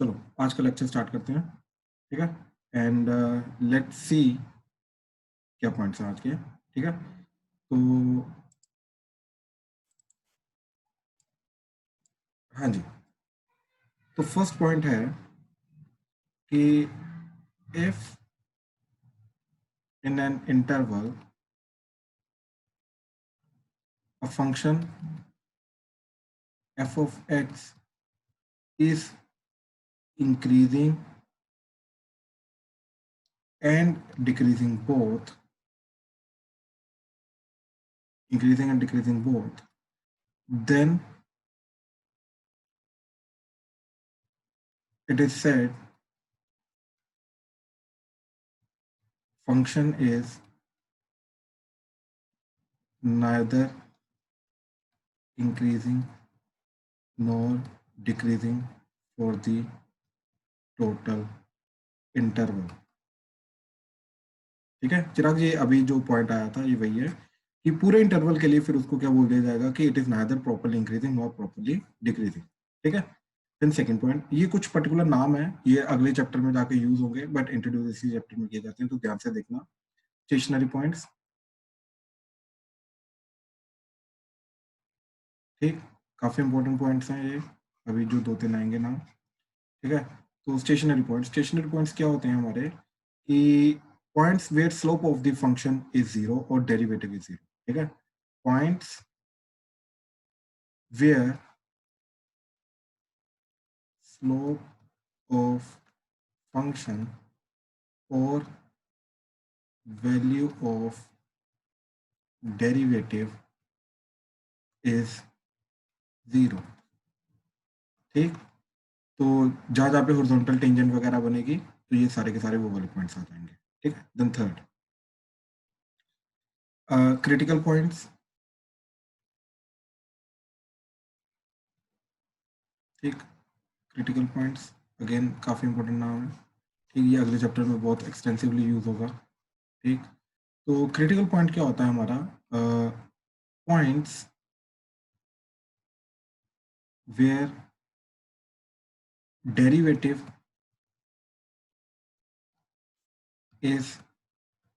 चलो आज का लेक्चर स्टार्ट करते हैं, ठीक है। एंड लेट्स सी क्या पॉइंट्स हैं आज के, ठीक है। तो हाँ जी, तो फर्स्ट पॉइंट है कि if in an interval a function f of x is increasing and decreasing both, then it is said function is neither increasing nor decreasing for the total interval। ठीक है चिराग जी, अभी जो पॉइंट आया था ये वही है कि पूरे इंटरवल के लिए फिर उसको क्या बोल दिया जाएगा कि it is neither properly increasing not properly decreasing. ठीक है। देन सेकंड पॉइंट, ये कुछ पर्टिकुलर नाम है, ये अगले चैप्टर में जाके यूज होंगे, बट इंट्रोड्यूस इसी चैप्टर में किए जाते हैं, तो ध्यान से देखना। स्टेशनरी पॉइंट्स, ठीक, काफी इंपॉर्टेंट पॉइंट्स हैं ये, अभी जो दो तीन आएंगे नाम, ठीक है। तो स्टेशनरी पॉइंट्स क्या होते हैं हमारे कि points where slope of the function is zero और डेरिवेटिव इज जीरो। ठीक है, points where slope of function or value of derivative is zero। ठीक, तो जहाँ जहाँ पे हॉरिजॉन्टल टेंजेंट वगैरह बनेगी तो ये सारे के सारे वो वाले पॉइंट्स आ जाएंगे। ठीक है। Then third, critical points. ठीक, क्रिटिकल पॉइंट्स अगेन काफ़ी इंपॉर्टेंट नाम है, ठीक, ये अगले चैप्टर में बहुत एक्सटेंसिवली यूज होगा। ठीक, तो क्रिटिकल पॉइंट क्या होता है हमारा, points where derivative is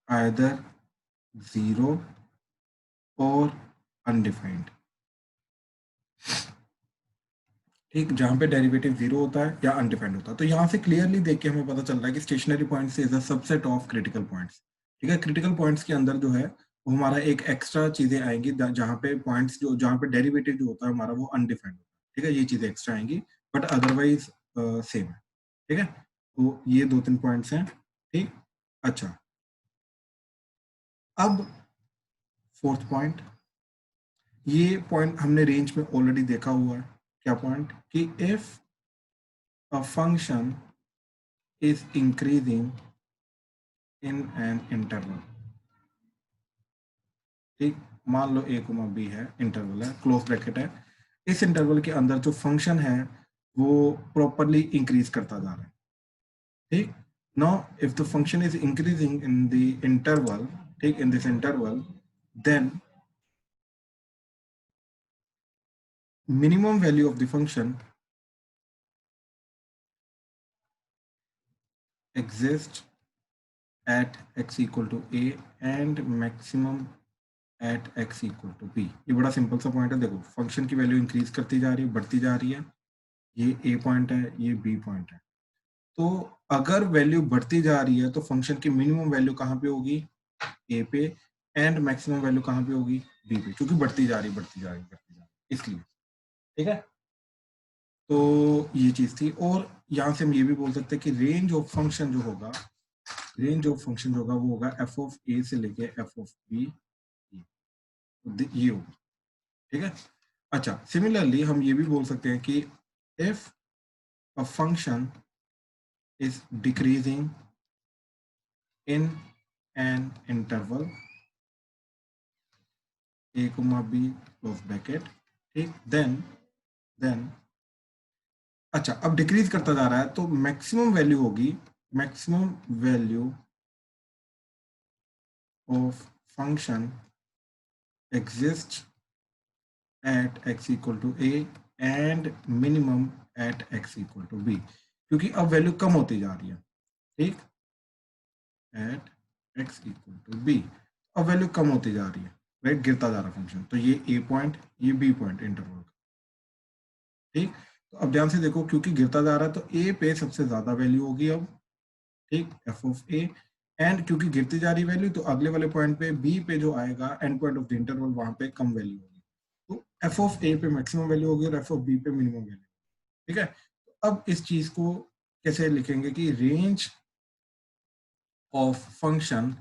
either zero or undefined। ठीक, जहां पे डेरिवेटिव जीरो होता है या अनडिफाइंड होता है, तो यहाँ से क्लियरली देख के हमें पता चल रहा है कि stationary points is a subset of critical points. ठीक है, क्रिटिकल पॉइंट्स के अंदर जो है वो हमारा एक एक्स्ट्रा चीजें आएंगी, जहाँ पे पॉइंट्स जो जहाँ पे डेरिवेटिव जो होता है हमारा वो अनडिफाइंड होता है। ठीक है, ये चीजें एक्स्ट्रा आएंगी, बट अदरवाइज सेम है। ठीक है, तो ये दो तीन पॉइंट्स हैं। ठीक, अच्छा, अब फोर्थ पॉइंट, ये पॉइंट हमने रेंज में ऑलरेडी देखा हुआ है। क्या पॉइंट कि if a function is increasing in an interval. ठीक, मान लो a कोमा b है, इंटरवल है, क्लोज ब्रैकेट है, इस इंटरवल के अंदर जो फंक्शन है वो प्रॉपरली इंक्रीज करता जा रहा है। ठीक, now if the function is increasing in the interval, ठीक, in this interval, then minimum value of the function exists at x equal to a and maximum at x equal to b। ये बड़ा simple सा point है, देखो function की value increase करती जा रही है, बढ़ती जा रही है, ये a पॉइंट है, ये b पॉइंट है। तो अगर वैल्यू बढ़ती जा रही है तो फंक्शन की मिनिमम वैल्यू कहाँ पे होगी, a पे, एंड मैक्सिमम वैल्यू कहाँ पे होगी, b पे, क्योंकि बढ़ती जा रही इसलिए। ठीक है, तो ये चीज थी। और यहाँ से हम ये भी बोल सकते हैं कि रेंज ऑफ फंक्शन जो होगा, वो होगा एफ ऑफ ए से लेके एफ ऑफ बी, ये होगा। ठीक है, अच्छा, सिमिलरली हम ये भी बोल सकते हैं कि if a function is decreasing in an interval a comma b close bracket, ठीक, देन अच्छा, अब डिक्रीज करता जा रहा है तो मैक्सिमम वैल्यू होगी, maximum value of function exists at x equal to a and minimum at x equal to b। क्योंकि अब वैल्यू कम होती जा रही है, ठीक, at x equal to b, अब वैल्यू कम होती जा रही है, राइट, गिरता जा रहा फंक्शन, तो ये ए पॉइंट, ये बी पॉइंट इंटरवल, ठीक। तो अब ध्यान से देखो, क्योंकि गिरता जा रहा है तो ए पे सबसे ज्यादा वैल्यू होगी अब, ठीक, एफ ऑफ ए, एंड क्योंकि गिरती जा रही वैल्यू तो अगले वाले पॉइंट पे बी पे जो आएगा and point of the interval वहां पे कम वैल्यू होगी, तो एफ ऑफ ए पे मैक्सिमम वैल्यू होगी और एफ ऑफ बी पे मिनिमम वैल्यू, ठीक है। तो अब इस चीज को कैसे लिखेंगे कि range of function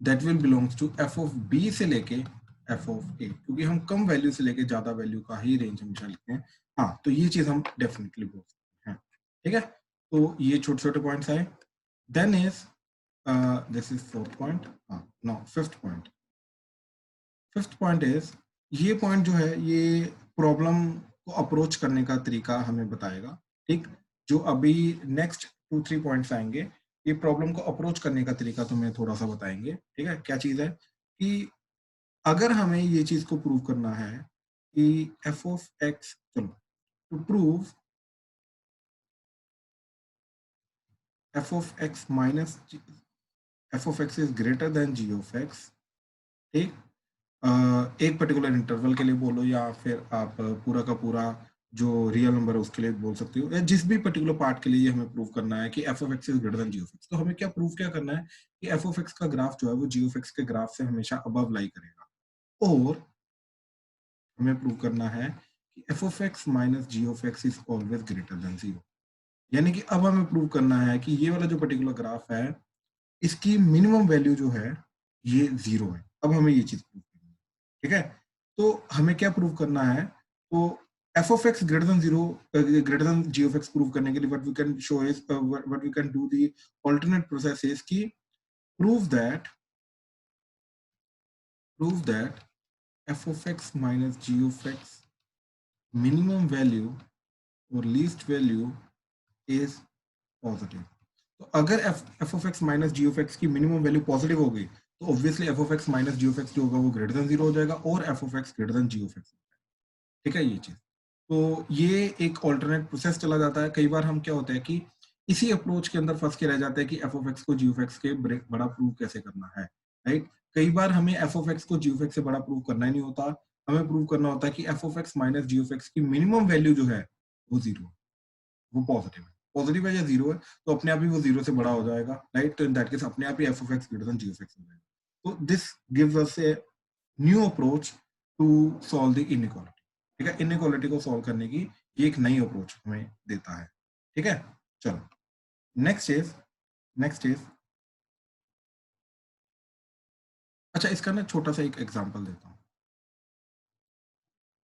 that will belongs to f of b से लेके एफ ऑफ ए, क्योंकि हम कम वैल्यू से लेके ज्यादा वैल्यू का ही रेंज हमेशा लिखते हैं। हाँ, तो ये चीज हम डेफिनेटली बोल सकते हैं, ठीक है। तो ये छोटे छोटे पॉइंट्स आए। Then is this is fourth point, हाँ no fifth point. Fifth point is, ये पॉइंट जो है ये प्रॉब्लम को अप्रोच करने का तरीका हमें बताएगा, ठीक। जो अभी नेक्स्ट 2-3 पॉइंट्स आएंगे ये प्रॉब्लम को अप्रोच करने का तरीका तुम्हें थोड़ा सा बताएंगे, ठीक है। क्या चीज है कि अगर हमें ये चीज को प्रूव करना है कि एफ ऑफ एक्स, चलो, to prove f of x minus f of x is greater than g of x, ठीक, एक पर्टिकुलर इंटरवल के लिए बोलो या फिर आप पूरा का पूरा जो रियल नंबर है उसके लिए बोल सकते हो, या जिस भी पर्टिकुलर पार्ट के लिए हमें प्रूव करना है कि f of x is greater than g of x, तो हमें क्या प्रूव क्या करना है कि एफ ऑफ एक्स का ग्राफ जो है वो जी ऑफ एक्स के ग्राफ से हमेशा अबव लाई करेगा, और हमें प्रूव करना है कि f of x minus g of x is always greater than zero. यानी कि अब हमें प्रूव करना है कि ये वाला जो पर्टिकुलर ग्राफ है इसकी मिनिमम वैल्यू जो है ये जीरो है। अब हमें ये चीज प्रूव करनी है, ठीक है। तो हमें क्या प्रूव करना है, तो f of x greater than zero, greater than g of x prove करने के लिए what we can show is, what we can do the alternate process is कि prove that f of x minus g of x minimum value और least value is positive. तो अगर f of x minus g of x की minimum value positive हो गई तो obviously f of x minus g of x जो होगा वो ग्रेटर देन जीरो हो जाएगा और f of x greater than g of x, ठीक है, ये चीज। तो ये एक ऑल्टरनेट प्रोसेस चला जाता है। कई बार हम क्या होता है कि इसी अप्रोच के अंदर फंस के रह जाते हैं कि एफ ऑफ एक्स को जी ऑफ एक्स के बड़ा प्रूव कैसे करना है, राइट। कई बार हमें एफ ऑफ एक्स को जी ऑफ एक्स से बड़ा प्रूव करना ही नहीं होता, हमें प्रूव करना होता है कि f of x minus g of x की मिनिमम वैल्यू जो है वो जीरो, वो पॉजिटिव है या जीरो है, तो अपने आप ही वो जीरो से बड़ा हो जाएगा, राइट। तो इन दैट केस अपने आप ही f of x greater than g of x हो जाएगा। तो this gives us a new approach to solve the inequality, ठीक है। इनइक्वालिटी को सॉल्व करने की ये एक नई अप्रोच हमें देता है, ठीक है। चलो, नेक्स्ट इज अच्छा, इसका ना छोटा सा एक एग्जांपल देता हूँ,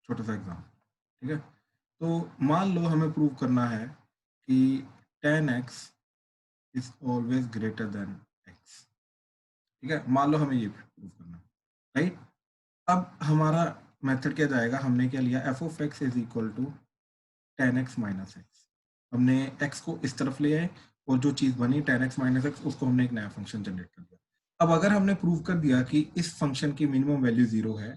छोटा सा एग्जांपल, ठीक है। तो मान लो हमें प्रूव करना है कि tan x is always greater then x, ठीक है। मान लो हमें ये प्रूव करना है, राइट। अब हमारा मेथड क्या जाएगा, हमने क्या लिया, f of x is equal to ten x minus x, हमने x को इस तरफ ले आए और जो चीज बनी टेन एक्स माइनस एक्स उसको हमने एक नया फंक्शन जनरेट कर दिया। अब अगर हमने प्रूव कर दिया कि इस फंक्शन की मिनिमम वैल्यू जीरो है,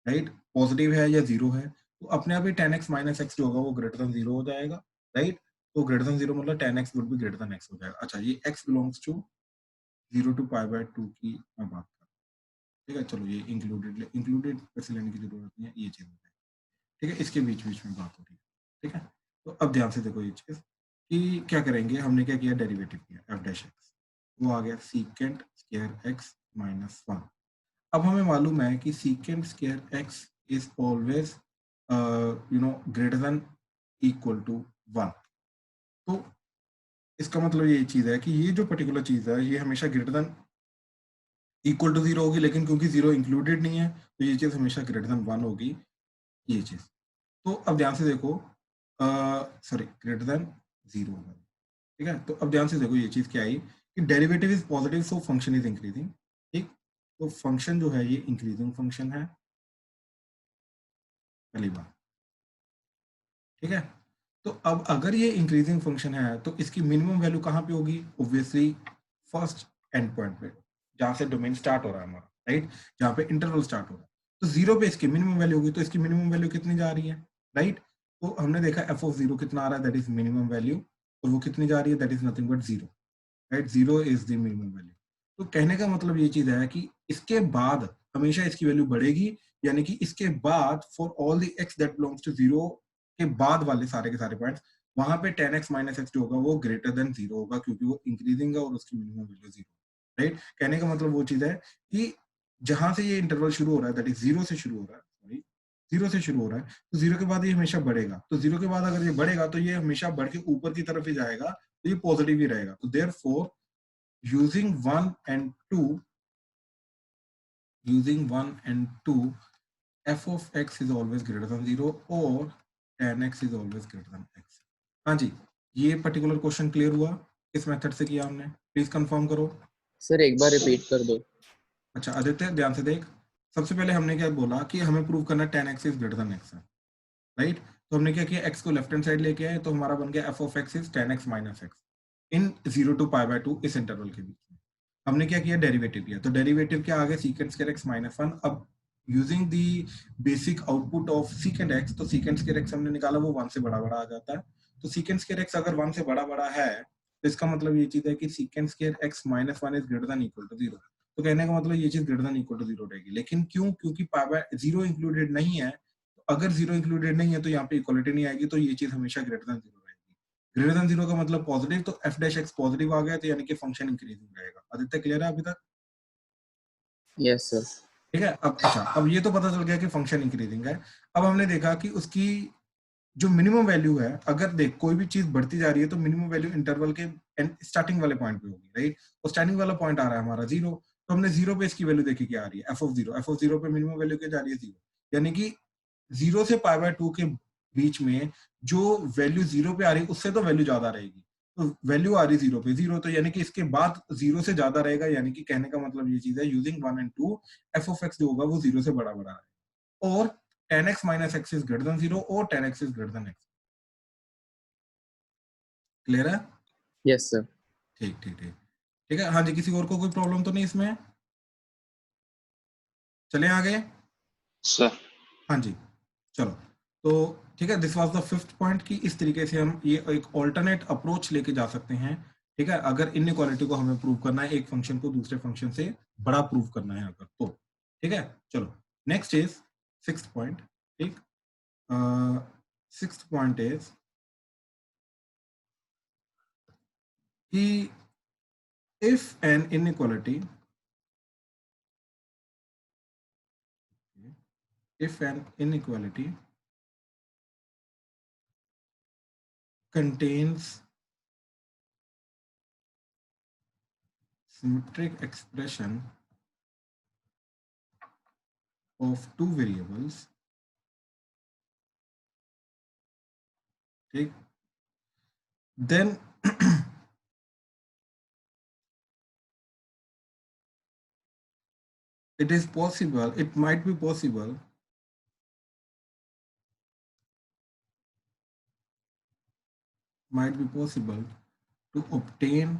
राइट, पॉजिटिव है या जीरो है, तो अपने आप ही टेन एक्स माइनस एक्स जो होगा वो ग्रेटर देन जीरो हो जाएगा, राइट। तो ग्रेटर देन जीरो मतलब ten x would be greater than x हो जाएगा। अच्छा, ये x belongs to zero to pi by two की मैं बात कर, ठीक है। चलो, ये इंक्लूडेड वैसे लेने की जरूरत नहीं है, ये चीज है, ठीक है, इसके बीच बीच में बात हो रही है, ठीक है। तो अब ध्यान से देखो ये चीज कि क्या करेंगे, हमने क्या किया, डेरिवेटिव किया एफ डैश एक्स, वो आ गया secant square x minus one. अब हमें मालूम है कि secant square x is always greater than equal to one. तो इसका मतलब ये चीज है कि ये जो पर्टिकुलर चीज है ये हमेशा greater than equal to zero होगी, लेकिन क्योंकि जीरो इंक्लूडेड नहीं है तो ये चीज हमेशा ग्रेटर देन वन होगी, ये चीज। तो अब ध्यान से देखो, सॉरी, ग्रेटर देन जीरो होगा, ठीक है। तो अब ध्यान से देखो ये चीज क्या आई कि derivative is positive so function is increasing, ठीक। तो फंक्शन जो है ये इंक्रीजिंग फंक्शन है, पहली बात, ठीक है। तो अब अगर ये इंक्रीजिंग फंक्शन है तो इसकी मिनिमम वैल्यू कहाँ पे होगी, ऑब्वियसली फर्स्ट एंड पॉइंट पे, जहां से डोमेन स्टार्ट हो रहा है हमारा, राइट, जहां पे इंटरवल स्टार्ट हो रहा है। तो जीरो पे इसकी मिनिमम वैल्यू होगी, तो इसकी मिनिमम वैल्यू कितनी जा रही है, राइट। तो हमने देखा एफ ऑफ जीरो कितना आ रहा है, दैट इज मिनिमम वैल्यू। और वो कितनी जा रही है, that is nothing but 0, right. 0 is the minimum value. तो कहने का मतलब ये चीज है कि इसके बाद हमेशा इसकी वैल्यू बढ़ेगी, यानी कि इसके बाद for all the x that belongs to 0 के बाद वाले सारे के सारे पॉइंट्स, वहां पे 10x माइनस एक्स जो होगा वो ग्रेटर देन 0 होगा, क्योंकि वो इंक्रीजिंग है और उसकी मिनिमम वैल्यू 0, राइट। कहने का मतलब वो चीज है कि जहां से ये इंटरवल शुरू हो रहा है, दैट इज 0 से शुरू हो रहा है, सॉरी 0 से शुरू हो रहा है, तो 0 के बाद ये हमेशा बढ़ेगा। तो 0 के बाद अगर ये बढ़ेगा तो ये हमेशा बढ़ के ऊपर की तरफ ही जाएगा, तो ये पॉजिटिव ही रहेगा। तो therefore using 1 and 2, f of x is always greater than 0 or tan x is always greater than x। हाँ जी, ये पर्टिकुलर क्वेश्चन क्लियर हुआ? किस मेथड से किया हमने, प्लीज कंफर्म करो। सर एक बार रिपीट कर दो। अच्छा आदित्य ध्यान से देख, सबसे पहले हमने क्या बोला कि हमें प्रूव करना tan x is greater than x है, राइट। तो हमने क्या किया, x को लेफ्ट हैंड साइड लेके आए, तो हमारा बन गया f of x is tan x minus x in 0 to π/2 इस इंटरवल के बीच में। हमने क्या किया, डेरिवेटिव किया, तो डेरिवेटिव के आगे सीकेंट स्क्वायर x माइनस 1। अब using the basic output of secant x, तो सीकेंट स्क्वायर x हमने निकाला, वो 1 से बड़ा बड़ा आ जाता है। तो सीकेंट स्क्वायर x अगर 1 से बड़ा बड़ा है, तो इसका मतलब ये चीज है कि secant square x minus 1 is greater than equal to 0। तो कहने का मतलब ये चीज ग्रेटर देन इक्वल टू 0 रहेगी। लेकिन क्यों, क्योंकि जीरो इंक्लूडेड नहीं है। तो अगर जीरो इंक्लूडेड नहीं है तो यहाँ पे इक्वलिटी नहीं आएगी, तो ये चीज हमेशा ग्रेटर देन 0 रहेगी। ग्रेटर देन 0 का मतलब पॉजिटिव, तो f डैश x पॉजिटिव आ गया, तो यानी कि फंक्शन इंक्रीजिंग रहेगा। आदित्य क्लियर है अभी तक? Yes sir. ठीक है। अब अच्छा, अब ये तो पता चल गया कि फंक्शन इंक्रीजिंग है। अब हमने देखा कि उसकी जो मिनिमम वैल्यू है, अगर देख कोई भी चीज बढ़ती जा रही है तो मिनिमम वैल्यू इंटरवल के स्टार्टिंग वाले पॉइंट पे होगी, राइट। तो स्टार्टिंग वाला पॉइंट आ रहा है हमारा 0, तो हमने 0 पे इसकी वैल्यू देखी क्या आ रही है, f of 0 पे मिनिमम वैल्यू क्या जा रही है, 0। यानी कि 0 से π/2 के बीच में जो वैल्यू 0 पे आ रही है उससे तो वैल्यू ज्यादा रहेगी। तो वैल्यू आ रही 0 पे 0, तो यानी कि इसके बाद 0 से ज्यादा रहेगा। यानी कि कहने का मतलब ये चीज है, using 1 and 2 f of x जो होगा वो 0 से बड़ा बड़ा है, और tan x minus x is greater than 0 और tan x is greater than x। Clear है? Yes sir. ठीक ठीक ठीक ठीक है। हाँ जी, किसी और को कोई प्रॉब्लम तो नहीं इसमें? चले आगे। सर हाँ जी, चलो। तो ठीक है, this was the fifth point कि इस तरीके से हम ये एक ऑल्टरनेट अप्रोच लेके जा सकते हैं। ठीक है, अगर इनइक्वालिटी को हमें प्रूव करना है, एक फंक्शन को दूसरे फंक्शन से बड़ा प्रूव करना है अगर, तो ठीक है। चलो नेक्स्ट इज सिक्स्थ पॉइंट। ठीक, सिक्स्थ पॉइंट इज कि if an inequality contains symmetric expression of two variables, ठीक, then it is possible, it might be possible to obtain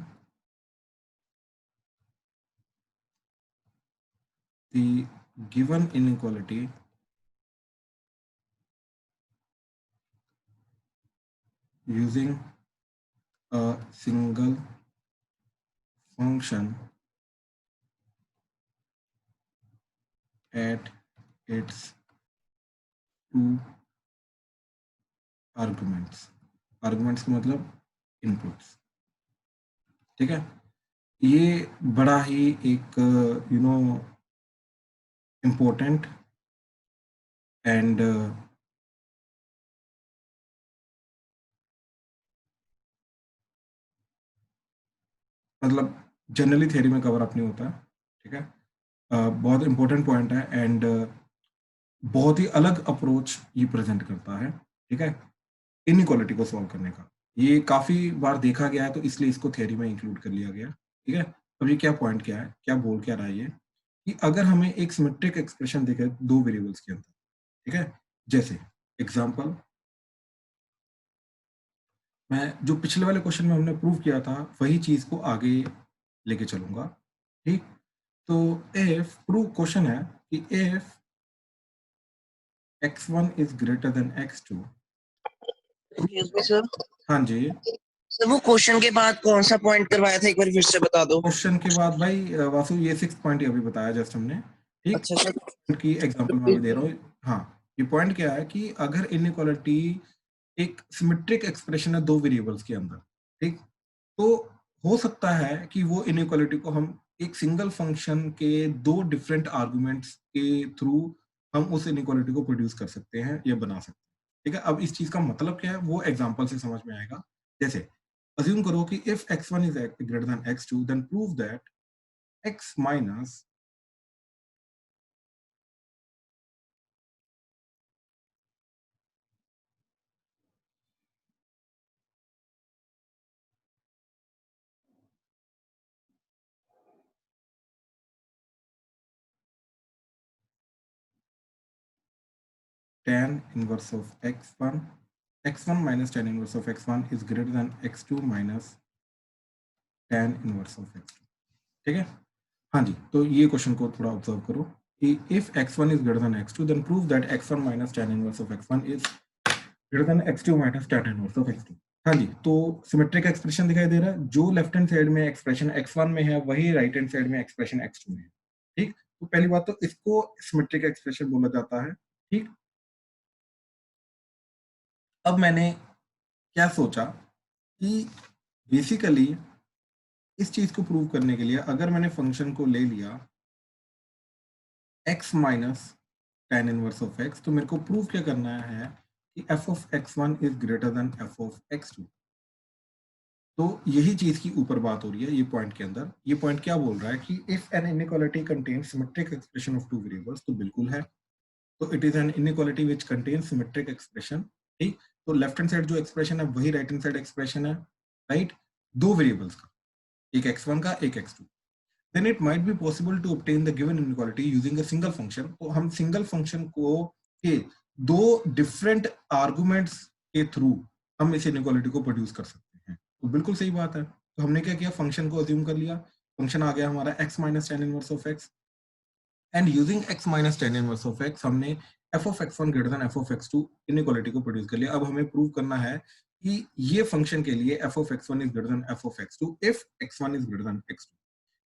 the given inequality using a single function at its two arguments। arguments का मतलब inputs। ठीक है, ये बड़ा ही एक important and मतलब generally theory में कवर अप नहीं होता। ठीक है, बहुत इंपॉर्टेंट पॉइंट है एंड बहुत ही अलग अप्रोच ये प्रेजेंट करता है। ठीक है, इनइक्वालिटी को सॉल्व करने का ये काफी बार देखा गया है, तो इसलिए इसको थ्योरी में इंक्लूड कर लिया गया। ठीक है, अब ये क्या पॉइंट क्या है, क्या बोल क्या रहा है ये, कि अगर हमें एक सिमेट्रिक एक्सप्रेशन देखे दो वेरिएबल्स के अंदर, ठीक है, जैसे एग्जांपल मैं जो पिछले वाले क्वेश्चन में हमने प्रूव किया था वही चीज को आगे लेके चलूंगा। ठीक, तो इफ प्रूव क्वेश्चन है कि if x1 is greater then x2। Excuse me, sir. हाँ जी, सर वो क्वेश्चन के बाद कौन सा पॉइंट करवाया था, एक बार फिर से बता दो। क्वेश्चन के बाद भाई वासु ये 6 पॉइंट अभी बताया जस्ट हमने, ठीक। अच्छा सर, की एग्जांपल मैं अभी दे रहा हूँ। हाँ, ये पॉइंट क्या है कि अगर इनइक्वालिटी एक सिमेट्रिक एक्सप्रेशन है दो वेरिएबल्स के अंदर, ठीक, तो हो सकता है कि वो इनइक्वालिटी को हम एक सिंगल फंक्शन के दो डिफरेंट आर्गुमेंट्स के थ्रू हम उस इनइक्वालिटी को प्रोड्यूस कर सकते हैं या बना सकते हैं, ठीक है। अब इस चीज का मतलब क्या है वो एग्जांपल से समझ में आएगा। जैसे अज्यूम करो कि if x1 is greater than x2 then prove that x minus tan inverse of x1 minus tan inverse of x1 is greater than x2 minus tan inverse of x2, ठीक है। हाँ जी, तो ये क्वेश्चन को थोड़ा observe करो कि if x1 is greater than x2 then prove that x1 minus tan inverse of x1 is greater than x2 minus tan inverse of x2। हाँ जी, तो सिमेट्रिक एक्सप्रेशन दिखाई दे रहा है, जो लेफ्ट हैंड साइड में एक्सप्रेशन x1 में है वही राइट हैंड साइड में एक्सप्रेशन x2 में है, ठीक। तो पहली बात तो इसको सिमेट्रिक एक्सप्रेशन बोला जाता है, ठीक। अब मैंने क्या सोचा कि बेसिकली इस चीज को प्रूव करने के लिए अगर मैंने फंक्शन को ले लिया x minus tan inverse of x, तो मेरे को प्रूव क्या करना है कि f of x1 is greater then f of x2। तो यही चीज की ऊपर बात हो रही है ये पॉइंट के अंदर। ये पॉइंट क्या बोल रहा है कि if an inequality contains symmetric expression of two variables, तो बिल्कुल है। तो it is an inequality which contains symmetric expression, ठीक। तो लेफ्ट हैंड साइड जो एक्सप्रेशन है वही राइट हैंड साइड एक्सप्रेशन है, राइट, दो वेरिएबल्स का, एक x1 का एक x2। then it might be possible to obtain the given inequality using a single function। तो हम सिंगल फंक्शन को के दो डिफरेंट आर्गुमेंट्स के थ्रू हम इस इनइक्वालिटी को प्रोड्यूस कर सकते हैं। तो बिल्कुल सही बात है। तो हमने क्या किया, फंक्शन को अज्यूम कर लिया, फंक्शन आ गया हमारा x minus tan inverse of x, and using x minus tan inverse of x हमने f of x1 greater than f of x2 inequality को प्रोड्यूस कर लिया। अब हमें प्रूव करना है कि ये फंक्शन के लिए f of x1 is greater then f of x2 if x1 is greater then x2।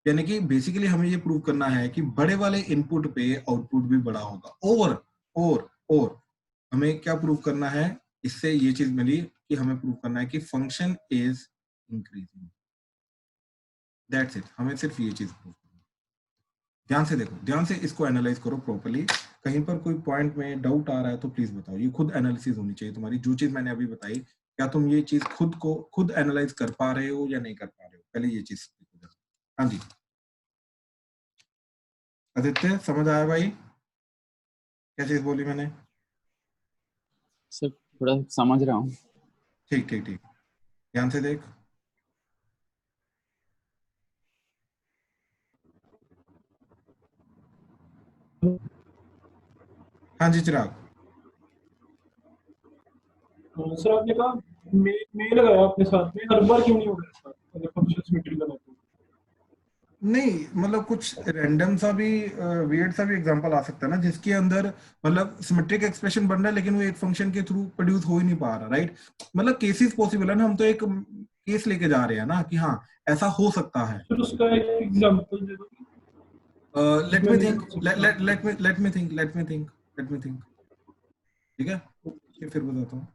यानी कि बेसिकली हमें ये प्रूव करना है कि बड़े वाले इनपुट पे आउटपुट भी बड़ा होगा। और हमें क्या प्रूव करना है, इससे ये चीज मिली कि हमें प्रूव करना है कि function is increasing. That's it, हमें सिर्फ ये चीज प्रूव करना है। ध्यान से देखो, ध्यान से इसको एनालाइज करो प्रॉपर्ली। कहीं पर कोई पॉइंट में डाउट आ रहा है तो प्लीज बताओ। ये खुद एनालिसिस होनी चाहिए तुम्हारी, जो चीज मैंने अभी बताई, क्या तुम ये चीज खुद एनालाइज कर पा रहे हो या नहीं कर पा रहे हो, पहले ये चीज। हाँ जी आदित्य, समझ आया भाई क्या चीज बोली मैंने? सर थोड़ा समझ रहा हूँ। ठीक ठीक ठीक, ध्यान से देख। हाँ जी चिराग। सर आपने कहा मे लगाया अपने साथ में, हर बार क्यों नहीं हो रहा अगर फंक्शन सिमेट्रिकल है तो? नहीं मतलब कुछ रैंडम सा भी वियर्ड सा भी एग्जांपल आ सकता है ना, जिसके अंदर मतलब सिमेट्रिक एक्सप्रेशन बन रहा है लेकिन वो एक फंक्शन के थ्रू प्रोड्यूस हो ही नहीं पा रहा, राइट। मतलब केसेस पॉसिबल है ना, हम तो एक केस लेके जा रहे हैं ना कि हाँ ऐसा हो सकता है। सर उसका एक एग्जांपल दे दो। Let me think, let me think, ठीक है, ये फिर बताता हूँ।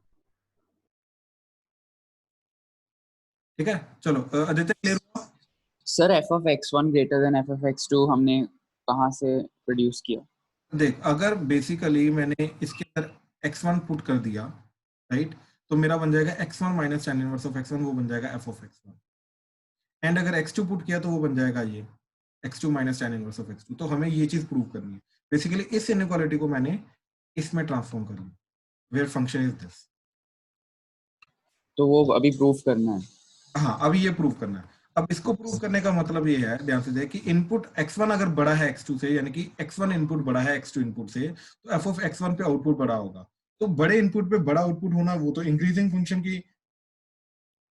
ठीक है चलो, आदित्य क्लियर हुआ? Sir f of x1 greater than f of x2 हमने कहाँ से प्रोड्यूस किया? देख, अगर बेसिकली मैंने इसके अंदर x1 पुट कर दिया, राइट, तो मेरा बन जाएगा x1 minus tan inverse of x1, वो बन जाएगा f ऑफ x1। एंड अगर x2 पुट किया तो वो बन जाएगा ये x2 minus tan inverse of x2। तो हमें ये चीज प्रूव करनी है। बेसिकली इस इनइक्वालिटी को मैंने इसमें ट्रांसफॉर्म कर लिया, वेयर फंक्शन इज दिस। तो वो अभी प्रूफ करना है। हाँ, अभी ये प्रूव करना है। अब इसको प्रूव करने का मतलब ये है, ध्यान से देख, कि इनपुट x1 अगर बड़ा है x2 से, यानी कि x1 इनपुट बड़ा है x2 इनपुट से, तो f ऑफ x1 पे आउटपुट बड़ा होगा। तो बड़े इनपुट पे बड़ा आउटपुट होना, वो तो इंक्रीजिंग फंक्शन की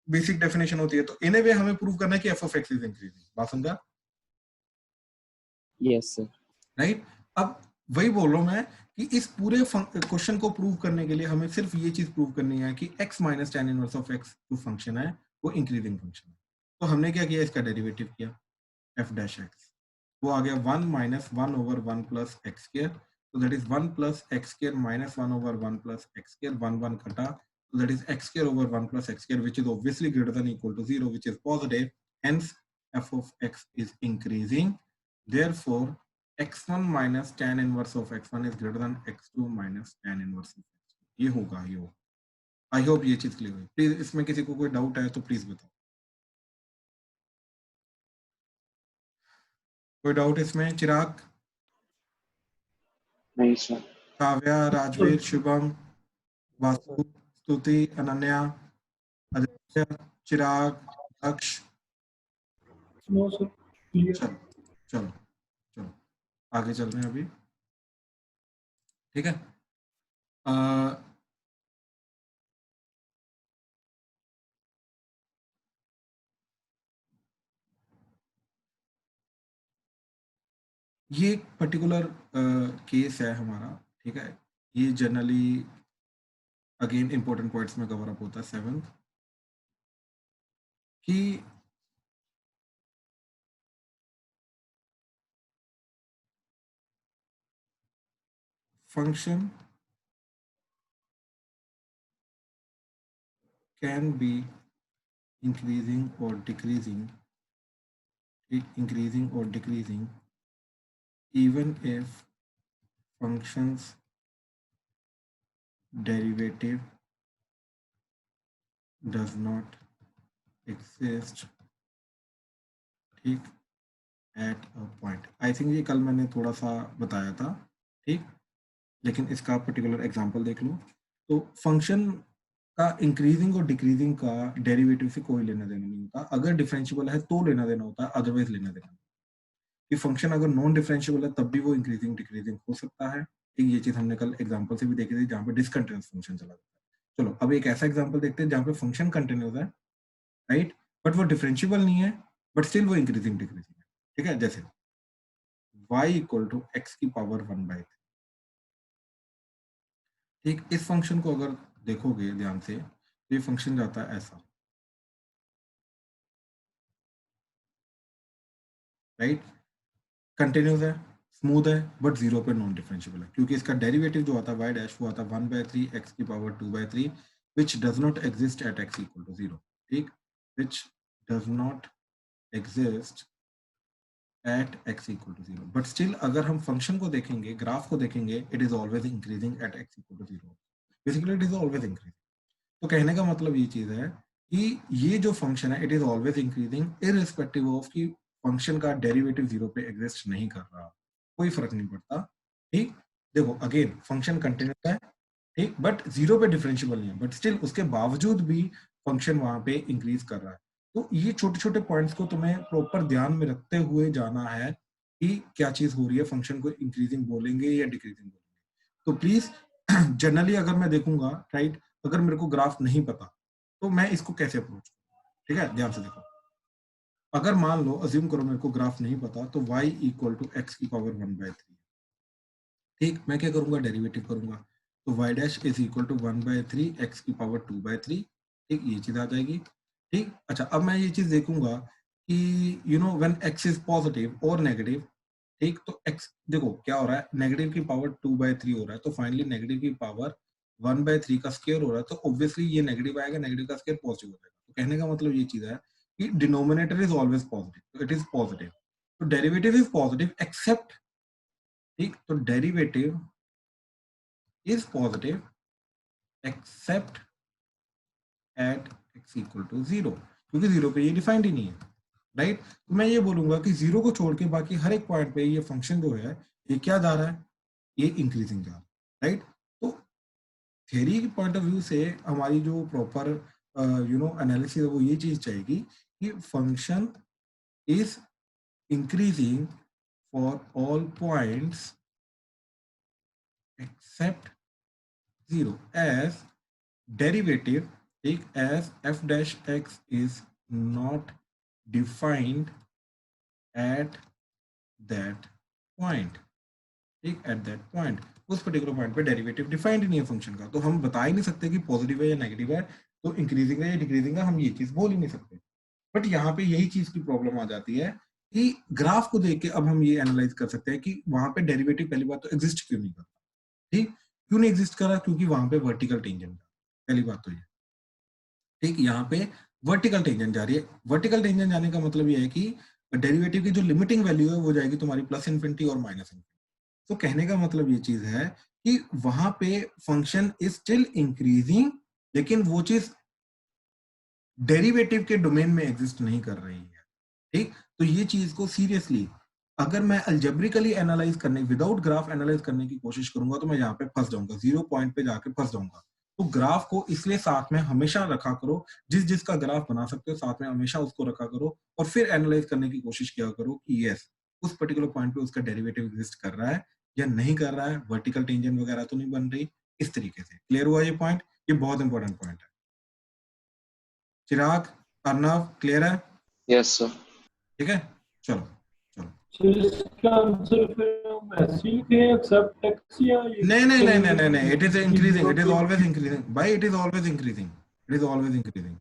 बेसिक डेफिनेशन होती है। तो इन ए वे हमें प्रूव करना है कि f of x is increasing. बात समझा? Yes sir. राइट। अब वही बोल रहा हूं मैं कि इस पूरे क्वेश्चन को प्रूव करने के लिए हमें सिर्फ ये चीज प्रूव करनी है कि x minus tan inverse of x जो फंक्शन है वो इंक्रीजिंग फंक्शन है। तो हमने क्या किया, इसका डेरिवेटिव किया एफ डैश एक्स, वो आ गया 1 minus 1 over 1 plus x square, तो that is 1 plus x square minus 1 over 1 plus x square, 1 1 कटा, so that is x square over 1 plus x square, which is obviously greater than equal to 0, which is positive, hence f of x is increasing, therefore x1 minus tan inverse of x1 is greater than x2 minus tan inverse of x2. ये होगा, ये होगा। I hope ये चीज clear हुई। Please इसमें किसी को कोई डाउट है तो प्लीज बताओ। कोई डाउट इसमें? चिराग, नहीं सर। काव्या, राजवीर, शुभम, वासु, स्तुति, अनन्या, आदित्य, चिराग, दक्ष, नो सर, क्लियर। चलो चलो चलो आगे चल रहे हैं अभी, ठीक है। ये एक पर्टिकुलर केस है हमारा, ठीक है। ये जनरली अगेन इंपॉर्टेंट पॉइंट्स में कवर अप होता है 7th कि function can be increasing or decreasing, even if function's derivative does not exist, ठीक, at a point। I think ये कल मैंने थोड़ा सा बताया था, ठीक, लेकिन इसका पर्टिकुलर एग्जांपल देख लो। तो फंक्शन का इंक्रीजिंग और डिक्रीजिंग का डेरिवेटिव से कोई लेना देना नहीं होता। अगर डिफरेंशिएबल है तो लेना देना होता है, अदरवाइज लेना देना नहीं। कि फंक्शन अगर नॉन डिफरेंशिएबल है तब भी वो इंक्रीजिंग डिक्रीजिंग हो सकता है, ठीक। ये चीज हमने कल एग्जांपल से भी देखी थी जहाँ पे डिसकंटिन्यूअस फंक्शन चला जाता है। चलो अब एक ऐसा एग्जांपल देखते हैं जहाँ पे फंक्शन कंटिन्यूअस है, राइट, बट वो डिफरेंशिएबल नहीं है, बट स्टिल वो इंक्रीजिंग डिक्रीजिंग है, ठीक है। जैसे y इक्वल टू एक्स की पावर 1/3, ठीक। इस फंक्शन को अगर देखोगे ध्यान से तो ये फंक्शन जाता है ऐसा, राइट, कंटिन्यूस है, स्मूथ है, बट 0 पे नॉन डिफरेंशिएबल है, क्योंकि इसका डेरिवेटिव जो आता है y डैश वो आता है 1/3 x की power 2/3 which does not exist at x equal to 0, ठीक, which does not exist at x equal to 0, but still अगर हम फंक्शन को देखेंगे, ग्राफ को देखेंगे, it is always increasing at x equal to 0, basically it is always increasing. तो कहने का मतलब ये चीज है कि ये जो फंक्शन है it is always increasing irrespective of कि फंक्शन का डेरिवेटिव 0 पे एग्जिस्ट नहीं कर रहा, कोई फर्क नहीं पड़ता, ठीक। देखो अगेन फंक्शन कंटिन्यूअस है, ठीक, बट 0 पे डिफरेंशिएबल नहीं है, बट स्टिल उसके बावजूद भी फंक्शन वहां पे इंक्रीज कर रहा है। तो ये छोटे छोटे पॉइंट्स को तुम्हें प्रॉपर ध्यान में रखते हुए जाना है कि क्या चीज हो रही है, फंक्शन को इंक्रीजिंग बोलेंगे या डिक्रीजिंग बोलेंगे। तो प्लीज जनरली अगर मैं देखूंगा, राइट, अगर मेरे को ग्राफ नहीं पता तो मैं इसको कैसे अप्रोच करूँ, ठीक है। ध्यान से देखो, अगर मान लो अज्यूम करो मेरे को ग्राफ नहीं पता, तो y इक्वल टू एक्स की पावर 1/3, ठीक, मैं क्या करूंगा, डेरिवेटिव करूंगा, तो y dash is equal to 1/3 x की पावर 2/3, ठीक, ये चीज आ जाएगी, ठीक। अच्छा अब मैं ये चीज देखूंगा कि you know when x is positive और नेगेटिव, ठीक, तो x देखो क्या हो रहा है, नेगेटिव की पावर 2/3 हो रहा है, तो फाइनली नेगेटिव की पावर 1/3 का स्क्वायर हो रहा है, तो ऑब्वियसली ये नेगेटिव आएगा, नेगेटिव का स्क्वायर पॉजिटिव हो जाएगा। तो कहने का मतलब ये चीज है कि डिनोमिनेटर इज ऑलवेज पॉजिटिव, तो इट इज पॉजिटिव, तो डेरिवेटिव इज पॉजिटिव एक्सेप्ट, ठीक, तो derivative is positive except at x equal to 0, क्योंकि 0 पे ये डिफाइंड ही नहीं है, राइट। तो मैं ये बोलूंगा कि 0 को छोड़ के बाकी हर एक पॉइंट पे ये फंक्शन जो है ये क्या जा रहा है, ये इंक्रीजिंग जा रहा है, राइट। तो थ्योरी के पॉइंट ऑफ व्यू से हमारी जो प्रॉपर यू नो एनालिसिस है वो ये चीज चाहिए कि function is increasing for all points except 0 as derivative, ठीक, as f dash x is not defined at that point, ठीक, at that point, उस पर्टिकुलर पॉइंट पे डेरिवेटिव डिफाइंड नहीं है फंक्शन का, तो हम बता ही नहीं सकते कि पॉजिटिव है या नेगेटिव है तो इंक्रीजिंग है या डिक्रीजिंग है हम ये चीज बोल ही नहीं सकते। बट यहाँ पे यही चीज की प्रॉब्लम आ जाती है कि ग्राफ को देख के अब हम ये एनालाइज कर सकते हैं कि वहां पे डेरिवेटिव पहली बात तो एग्जिस्ट क्यों नहीं करता। ठीक, क्यों नहीं एग्जिस्ट कर रहा, क्योंकि वहां पे वर्टिकल टेंजेंट, पहली बात तो ये। ठीक, यहाँ पे वर्टिकल टेंजेंट जा रही है। वर्टिकल टेंजेंट जाने का मतलब ये है कि डेरिवेटिव की जो लिमिटिंग वैल्यू है वो जाएगी तुम्हारी प्लस इन्फिनिटी और माइनस इन्फिनिटी। तो कहने का मतलब ये चीज है कि वहां पे फंक्शन इज स्टिल इंक्रीजिंग, लेकिन वो चीज डेरिवेटिव के डोमेन में एग्जिस्ट नहीं कर रही है। ठीक, तो ये चीज को सीरियसली अगर मैं अल्जेब्रिकली एनालाइज करने विदाउट ग्राफ एनालाइज करने की कोशिश करूंगा तो मैं यहाँ पे फंस जाऊंगा, 0 पॉइंट पे जाके फंस जाऊंगा। तो ग्राफ को इसलिए साथ में हमेशा रखा करो, जिसका ग्राफ बना सकते हो साथ में हमेशा उसको रखा करो, और फिर एनालाइज करने की कोशिश किया करो कि यस उस पर्टिकुलर पॉइंट पे उसका डेरिवेटिव एग्जिस्ट कर रहा है या नहीं कर रहा है, वर्टिकल टेंजेंट वगैरह तो नहीं बन रही। इस तरीके से क्लियर हुआ ये पॉइंट? ये बहुत इंपॉर्टेंट पॉइंट है। चिराग, अर्नव, क्लियर है? Yes sir. ठीक है, चलो चलो। तो इसका आंसर फिर हम ऐसे ही थे एक्सेप्ट एक्स या ये नहीं नहीं नहीं नहीं नहीं नहीं, it is increasing, it is always increasing भाई, it is always increasing, it is always increasing.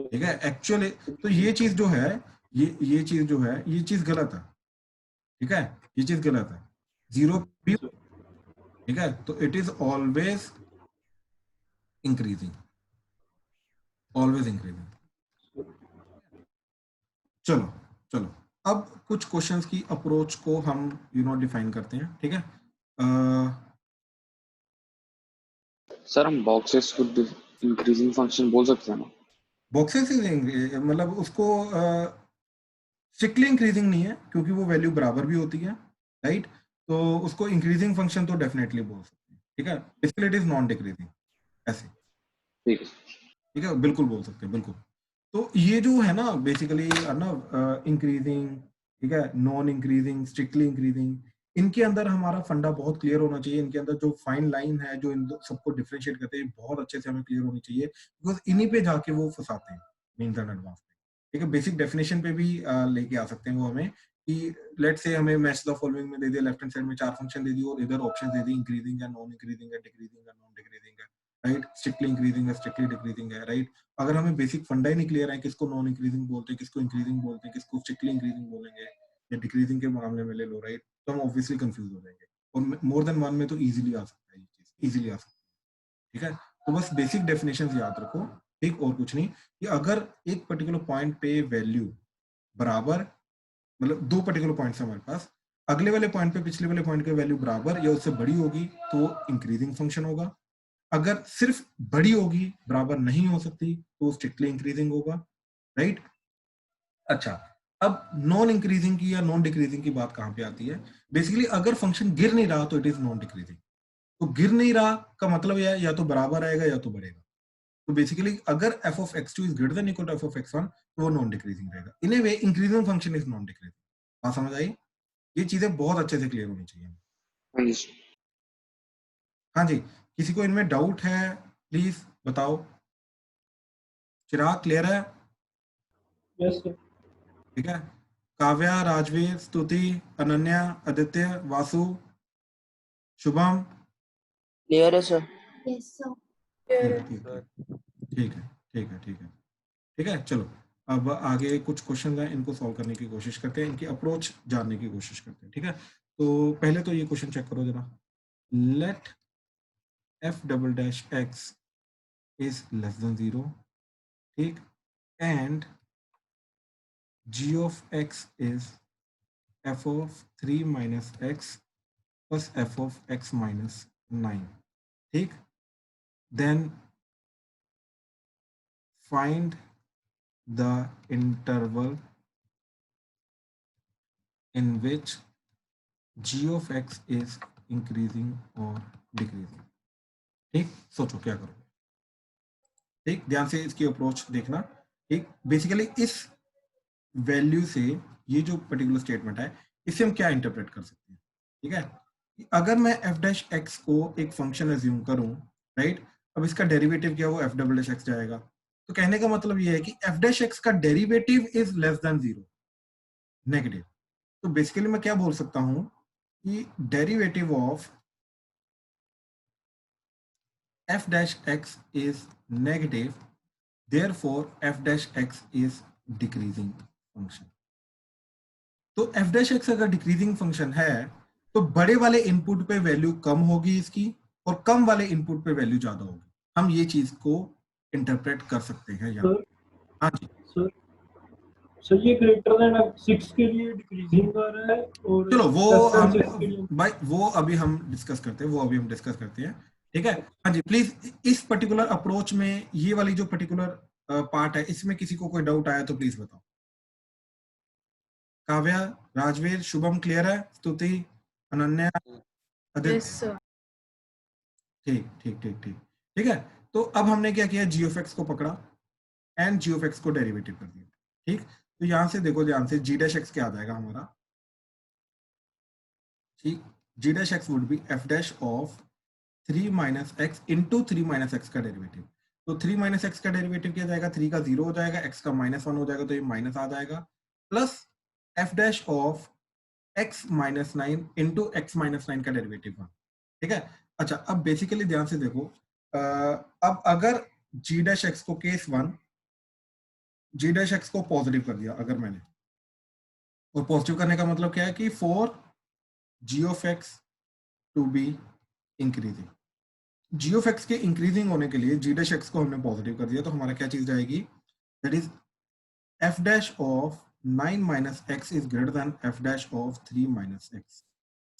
ठीक है, एक्चुअली तो ये चीज जो है, ये चीज जो है ये चीज गलत है। ठीक है, ये चीज गलत है, 0 भी। ठीक है, तो it is always increasing, always increasing. चलो चलो, अब कुछ क्वेश्चंस की अप्रोच को हम डिफाइन करते हैं। ठीक है, सर हम बॉक्सेस को इंक्रीजिंग फंक्शन बोल सकते हैं ना? बॉक्सेस मतलब उसको स्ट्रिक्टली इंक्रीजिंग नहीं है क्योंकि वो वैल्यू बराबर भी होती है, राइट? तो उसको इंक्रीजिंग फंक्शन तो डेफिनेटली बोल सकते हैं। ठीक है, basically it is non decreasing, ऐसे। ठीक है। ठीक है, बिल्कुल बोल सकते हैं, बिल्कुल। तो ये जो है ना बेसिकली ना इंक्रीजिंग, ठीक है, नॉन इंक्रीजिंग, स्ट्रिक्टली इंक्रीजिंग, इनके अंदर हमारा फंडा बहुत क्लियर होना चाहिए। इनके अंदर जो फाइन लाइन है जो इन सबको डिफरेंशिएट करते हैं बहुत अच्छे से हमें क्लियर होनी चाहिए, बिकॉज इन्हीं पे जाके वो फंसाते हैं मीन्स एंड एडवांस पे। ठीक है, बेसिक डेफिनेशन पे भी लेके आ सकते हैं वो हमें कि लेट से हमें मैच द फॉलोइंग में दे दिया, लेफ्ट हैंड साइड में 4 फंक्शन दे दिए और इधर ऑप्शन दे दी इंक्रीजिंग या नॉन इंक्रीजिंग है, डिक्रीजिंग या नॉन डिक्रीजिंग है, राइट? स्ट्रिक्टली इंक्रीजिंग है, स्ट्रिक्टली डिक्रीजिंग है, राइट? अगर हमें बेसिक फंडा ही नहीं क्लियर है किसको नॉन इंक्रीजिंग बोलते हैं, किसको इंक्रीजिंग बोलते हैं, किसको स्ट्रिक्टली इंक्रीजिंग बोलेंगे या डिक्रीजिंग के मामले में ले लो, राइट? तो हम ऑब्वियसली कंफ्यूज हो जाएंगे, और मोर देन वन में तो इजीली आ सकता है, ये चीज इजीली आ सकती है। ठीक है, तो बस बेसिक डेफिनेशंस याद रखो, ठीक, और कुछ नहीं। कि अगर एक पर्टिकुलर पॉइंट पे वैल्यू बराबर, मतलब 2 पर्टिकुलर पॉइंट्स हमारे पास, अगले वाले पॉइंट पे पिछले वाले पॉइंट की वैल्यू बराबर या उससे बड़ी होगी तो इंक्रीजिंग फंक्शन होगा। अगर सिर्फ बड़ी होगी, बराबर नहीं हो सकती, तो स्ट्रिक्टली इंक्रीजिंग होगा, राइट? अच्छा, अब नॉन इंक्रीजिंग की या नॉन डिक्रीजिंग की बात कहां पे आती है? बेसिकली अगर फंक्शन गिर नहीं रहा तो इट इज नॉन डिक्रीजिंग। तो गिर नहीं रहा का मतलब या तो बराबर आएगा या तो बढ़ेगा। तो बेसिकली अगर f of x2 is greater than equal to f of x1 तो वो नॉन डिक्रीजिंग रहेगा। In a way increasing function is non decreasing. बात समझ आई? ये चीजें बहुत अच्छे से क्लियर होनी चाहिए। हाँ जी सर। हाँ जी, किसी को इनमें डाउट है प्लीज बताओ। चिराग, क्लियर है? Yes sir. ठीक है, काव्या, राजवीर, स्तुति, अनन्या, आदित्य, वासु, शुभम? क्लियर है सर। Yes sir. ठीक है ठीक है ठीक है ठीक है ठीक है ठीक है, चलो अब आगे कुछ क्वेश्चन हैं, इनको सॉल्व करने की कोशिश करते हैं, इनकी अप्रोच जानने की कोशिश करते हैं। ठीक है, तो पहले तो ये क्वेश्चन चेक करो जरा। Let f double dash x is less than 0, ठीक, and g of x is f of 3 minus x plus f of x minus 9, ठीक, then find the interval in which g of x is increasing or decreasing। ठीक, सोचो क्या करोगे। ठीक, ध्यान से इसकी अप्रोच देखना। ठीक, बेसिकली इस वैल्यू से ये जो पर्टिकुलर स्टेटमेंट है इसे हम क्या इंटरप्रेट कर सकते हैं? ठीक है, अगर मैं f डैश x को एक फंक्शन एज्यूम करूं, राइट, अब इसका डेरिवेटिव क्या वो f डबल डैश x जाएगा। तो कहने का मतलब ये है कि f डैश x का derivative is less than 0, negative. तो बेसिकली मैं क्या बोल सकता हूं कि derivative of f dash x is negative, therefore f dash x is decreasing function. तो f dash x अगर डिक्रीजिंग फंक्शन है तो बड़े वाले इनपुट पे वैल्यू कम होगी इसकी और कम वाले इनपुट पे वैल्यू ज्यादा होगी. हम ये चीज को इंटरप्रेट कर सकते हैं यहाँ. हाँ जी सर ये ग्रेटर देन 6 के लिए डिक्रीजिंग आ रहा है और चलो वो less than 6 के लिए भाई वो अभी हम डिस्कस करते हैं. ठीक है. हाँ जी प्लीज इस पर्टिकुलर अप्रोच में ये वाली जो पर्टिकुलर पार्ट है इसमें किसी को कोई डाउट आया तो प्लीज बताओ. काव्या, राजवीर, शुभम क्लियर है? स्तुति, अनन्या, आदित्य? ठीक है. तो अब हमने क्या किया, जी ऑफ एक्स को पकड़ा एंड जी ऑफ एक्स को डेरिवेटिव कर दिया. ठीक. तो यहां से देखो ध्यान से, जी डैश एक्स क्या आ जाएगा हमारा. ठीक. G dash x would be f dash of 3 minus x into 3 minus x का डेरिवेटिव. तो 3 माइनस एक्स का डेरिवेटिव क्या जाएगा, 3 का 0 हो जाएगा, एक्स का -1 हो जाएगा तो ये माइनस आ जाएगा, plus F dash of x minus 9 into x minus 9 का डेरिवेटिव 1. ठीक है. अच्छा अब बेसिकली ध्यान से देखो, अब अगर g डैश एक्स को केस 1, g डैश एक्स को पॉजिटिव कर दिया अगर मैंने, और पॉजिटिव करने का मतलब क्या है कि for g of x to be increasing, g of x के इंक्रीजिंग होने के लिए g डैश एक्स को हमने पॉजिटिव कर दिया तो हमारा क्या चीज जाएगी, that is f dash of 9 minus x is greater then f dash of 3 minus x.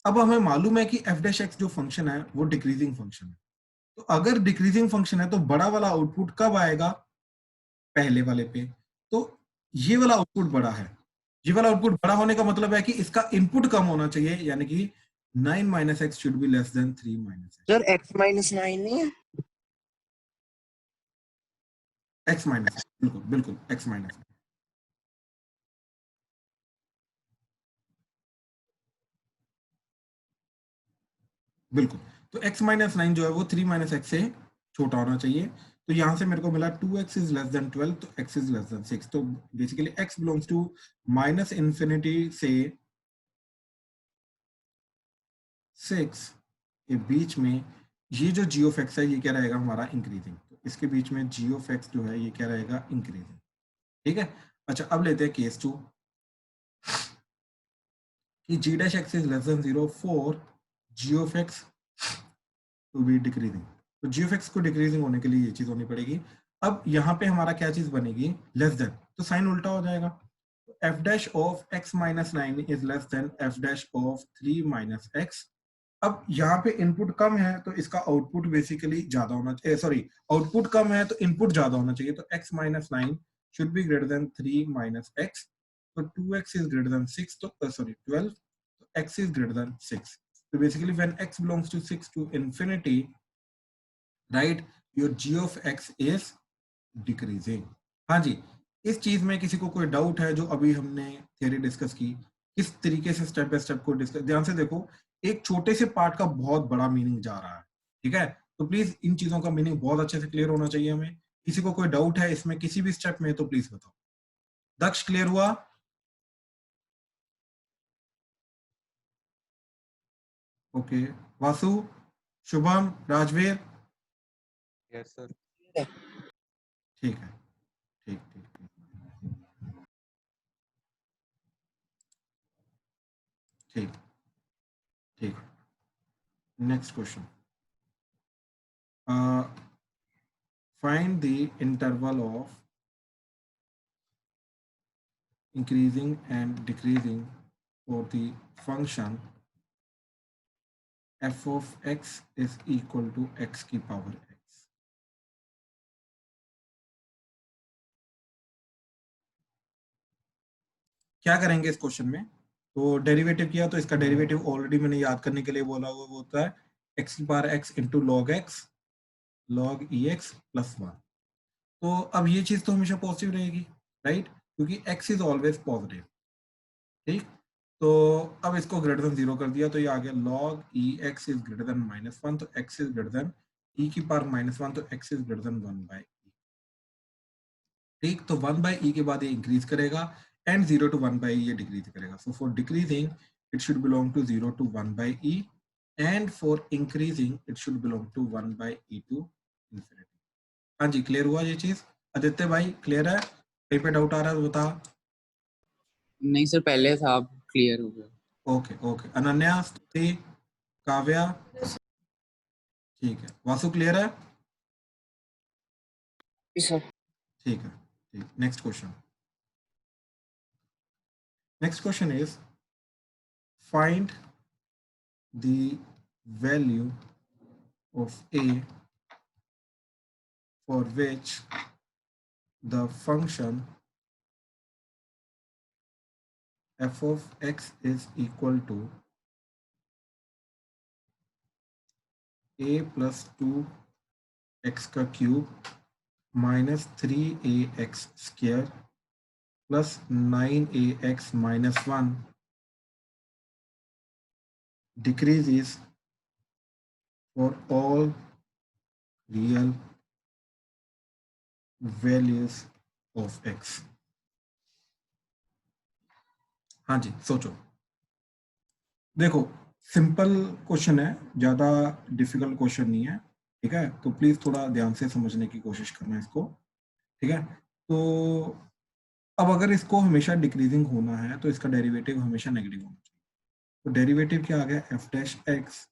अब हमें मालूम है कि f डैश एक्स जो फंक्शन है वो डिक्रीजिंग फंक्शन है. तो अगर डिक्रीजिंग फंक्शन है तो बड़ा वाला आउटपुट कब आएगा, पहले वाले पे. तो ये वाला आउटपुट बड़ा है, ये वाला आउटपुट बड़ा होने का मतलब है कि इसका इनपुट कम होना चाहिए, यानी कि 9 minus x should be less then 3 minus x. Sir x minus 9 नहीं है, एक्स माइनस, बिल्कुल बिल्कुल एक्स माइनस. बिल्कुल. तो x माइनस 9 जो है वो 3 माइनस एक्स से छोटा होना चाहिए. तो यहां से मेरे को मिला 2x इज लेस देन 12, तो x इज लेस देन 6. तो basically x belongs to minus infinity से 6 के बीच में ये जो g ऑफ x है ये क्या रहेगा हमारा, इंक्रीजिंग. तो इसके बीच में g ऑफ x जो है ये क्या रहेगा, इंक्रीजिंग. ठीक है. अच्छा अब लेते हैं केस 2 कि g dash x is less than 0 for g of x to be decreasing. तो g ऑफ x को डिक्रीजिंग होने के लिए ये चीज होनी पड़ेगी. अब यहाँ पे हमारा क्या चीज बनेगी, लेस देन, तो साइन उल्टा हो जाएगा. f dash of x minus 9 is less then f dash of 3 minus x. अब यहाँ पे इनपुट कम है तो इसका आउटपुट बेसिकली ज्यादा होना चाहिए, सॉरी आउटपुट कम है तो इनपुट ज्यादा होना चाहिए. तो x minus 9 should be greater then 3 minus x. तो 2x इज ग्रेटर देन 6, तो सॉरी 12, तो x is greater then 6. So basically when x belongs to 6 to infinity, right, your g of x is decreasing. हाँ जी. इस चीज में किसी को कोई डाउट है जो अभी हमने थ्योरी डिस्कस की, किस तरीके से स्टेप बाय स्टेप को डिस्कस, ध्यान से देखो, एक छोटे से पार्ट का बहुत बड़ा मीनिंग जा रहा है. ठीक है. तो प्लीज इन चीजों का मीनिंग बहुत अच्छे से क्लियर होना चाहिए हमें. किसी को कोई डाउट है इसमें किसी भी स्टेप में तो प्लीज बताओ. दक्ष क्लियर हुआ? Okay. Vasu, Shubham, Rajveer? Yes sir. ठीक है. ठीक ठीक ठीक ठीक. Next question. Find the interval of increasing and decreasing for the function f of x is equal to x की पावर x. क्या करेंगे इस क्वेश्चन में, तो डेरिवेटिव किया तो इसका डेरिवेटिव ऑलरेडी मैंने याद करने के लिए बोला हुआ, वो होता है x की power x into log x log e x plus 1. तो अब ये चीज तो हमेशा पॉजिटिव रहेगी, राइट, क्योंकि x इज ऑलवेज पॉजिटिव. ठीक. तो अब इसको ग्रेटर देन 0 कर दिया तो ये आ गया log e x is greater then -1, तो x is greater then e की पावर -1, तो x is greater then 1 by e. ठीक. तो 1 बाई e के बाद ये इंक्रीज करेगा एंड 0 टू 1 बाई ये डिक्रीज करेगा. So for decreasing it should belong to 0 to 1 by e and for increasing it should belong to 1 by e to infinity. हाँ जी, क्लियर हुआ ये चीज? आदित्य भाई क्लियर है? कहीं पे डाउट आ रहा है तो बता। नहीं सर, पहले था, अब क्लियर हो गया। ओके ओके, अनन्या, स्तुति, काव्या, ठीक है, वासु क्लियर है? सर ठीक है, ठीक। Next question, next question is find the value of a for which the function f of x is equal to a plus 2x का cube minus 3ax square plus 9ax minus 1 decreases for all real values of x। हाँ जी, सोचो। देखो, simple question है, ज़्यादा difficult question नहीं है, ठीक है? तो प्लीज़ थोड़ा ध्यान से समझने की कोशिश करना इसको, ठीक है? तो अब अगर इसको हमेशा डिक्रीजिंग होना है तो इसका डेरिवेटिव हमेशा नेगेटिव होना चाहिए। तो डेरिवेटिव क्या आ गया? F dash x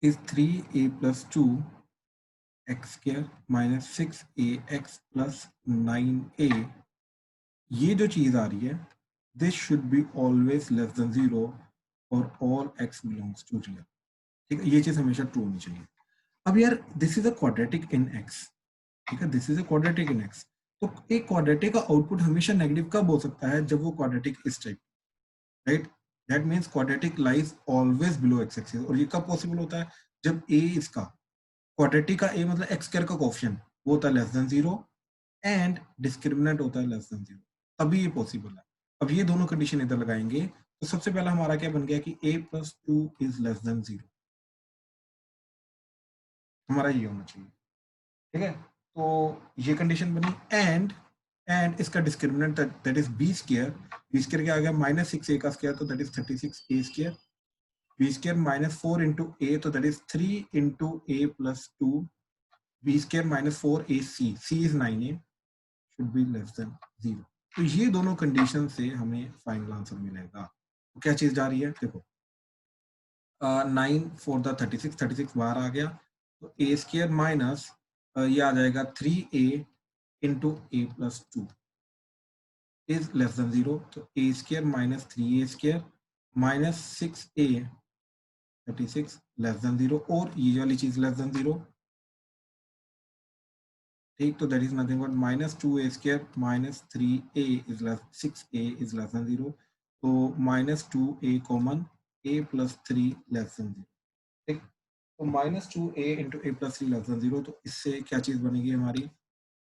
is 3a plus 2 x square minus 6ax plus 9a। ये जो चीज़ आ रही है, this should be always less than 0 और all x belongs to real, ठीक है? ये चीज़ हमेशा ट्रू होनी चाहिए। अब यार, this is a quadratic in x, ठीक है? This is a quadratic in x। तो एक क्वाड्रेटिक का आउटपुट हमेशा नेगेटिव कब हो सकता है? जब वो क्वाड्रेटिक इस type, right? That means quadratic lies always below x axis. और ये कब पॉसिबल होता है? जब a इसका क्वाड्रेटिक का a मतलब x स्क्वायर का कोएफिशिएंट वो होता है लेस देन 0 एंड डिस्क्रिमिनेंट होता है लेस देन 0, तभी ये पॉसिबल है। अब ये दोनों कंडीशन इधर लगाएंगे तो सबसे पहला हमारा क्या बन गया कि a plus 2 is less than 0, हमारा ये होना चाहिए, ठीक है? तो ये कंडीशन बनी एंड इसका discriminant that is b square. B square क्या आ गया? माइनस 6a का स्क्वायर, तो that is 36a square. B square minus 4 into a, तो that is 3 into a plus 2। B square minus 4 a c is 9a, should be less than 0। तो ये दोनों condition से हमें फाइनल आंसर मिलेगा। तो क्या चीज जा रही है? देखो, 9 फोर द 36, 36 बाहर आ गया, तो ए स्क्वायर माइनस ये आ जाएगा 3a into a plus 2 is less than 0। तो a square minus 3a square minus 6a 36 less than 0, और ये वाली चीज लेस देन 0, ठीक? तो that is nothing but minus 2a square minus 3a is less 6a is less than 0। तो minus 2a common, a plus 3 less than 0, ठीक? तो minus 2a into a plus 3 less than 0। तो इससे क्या चीज बनेगी हमारी?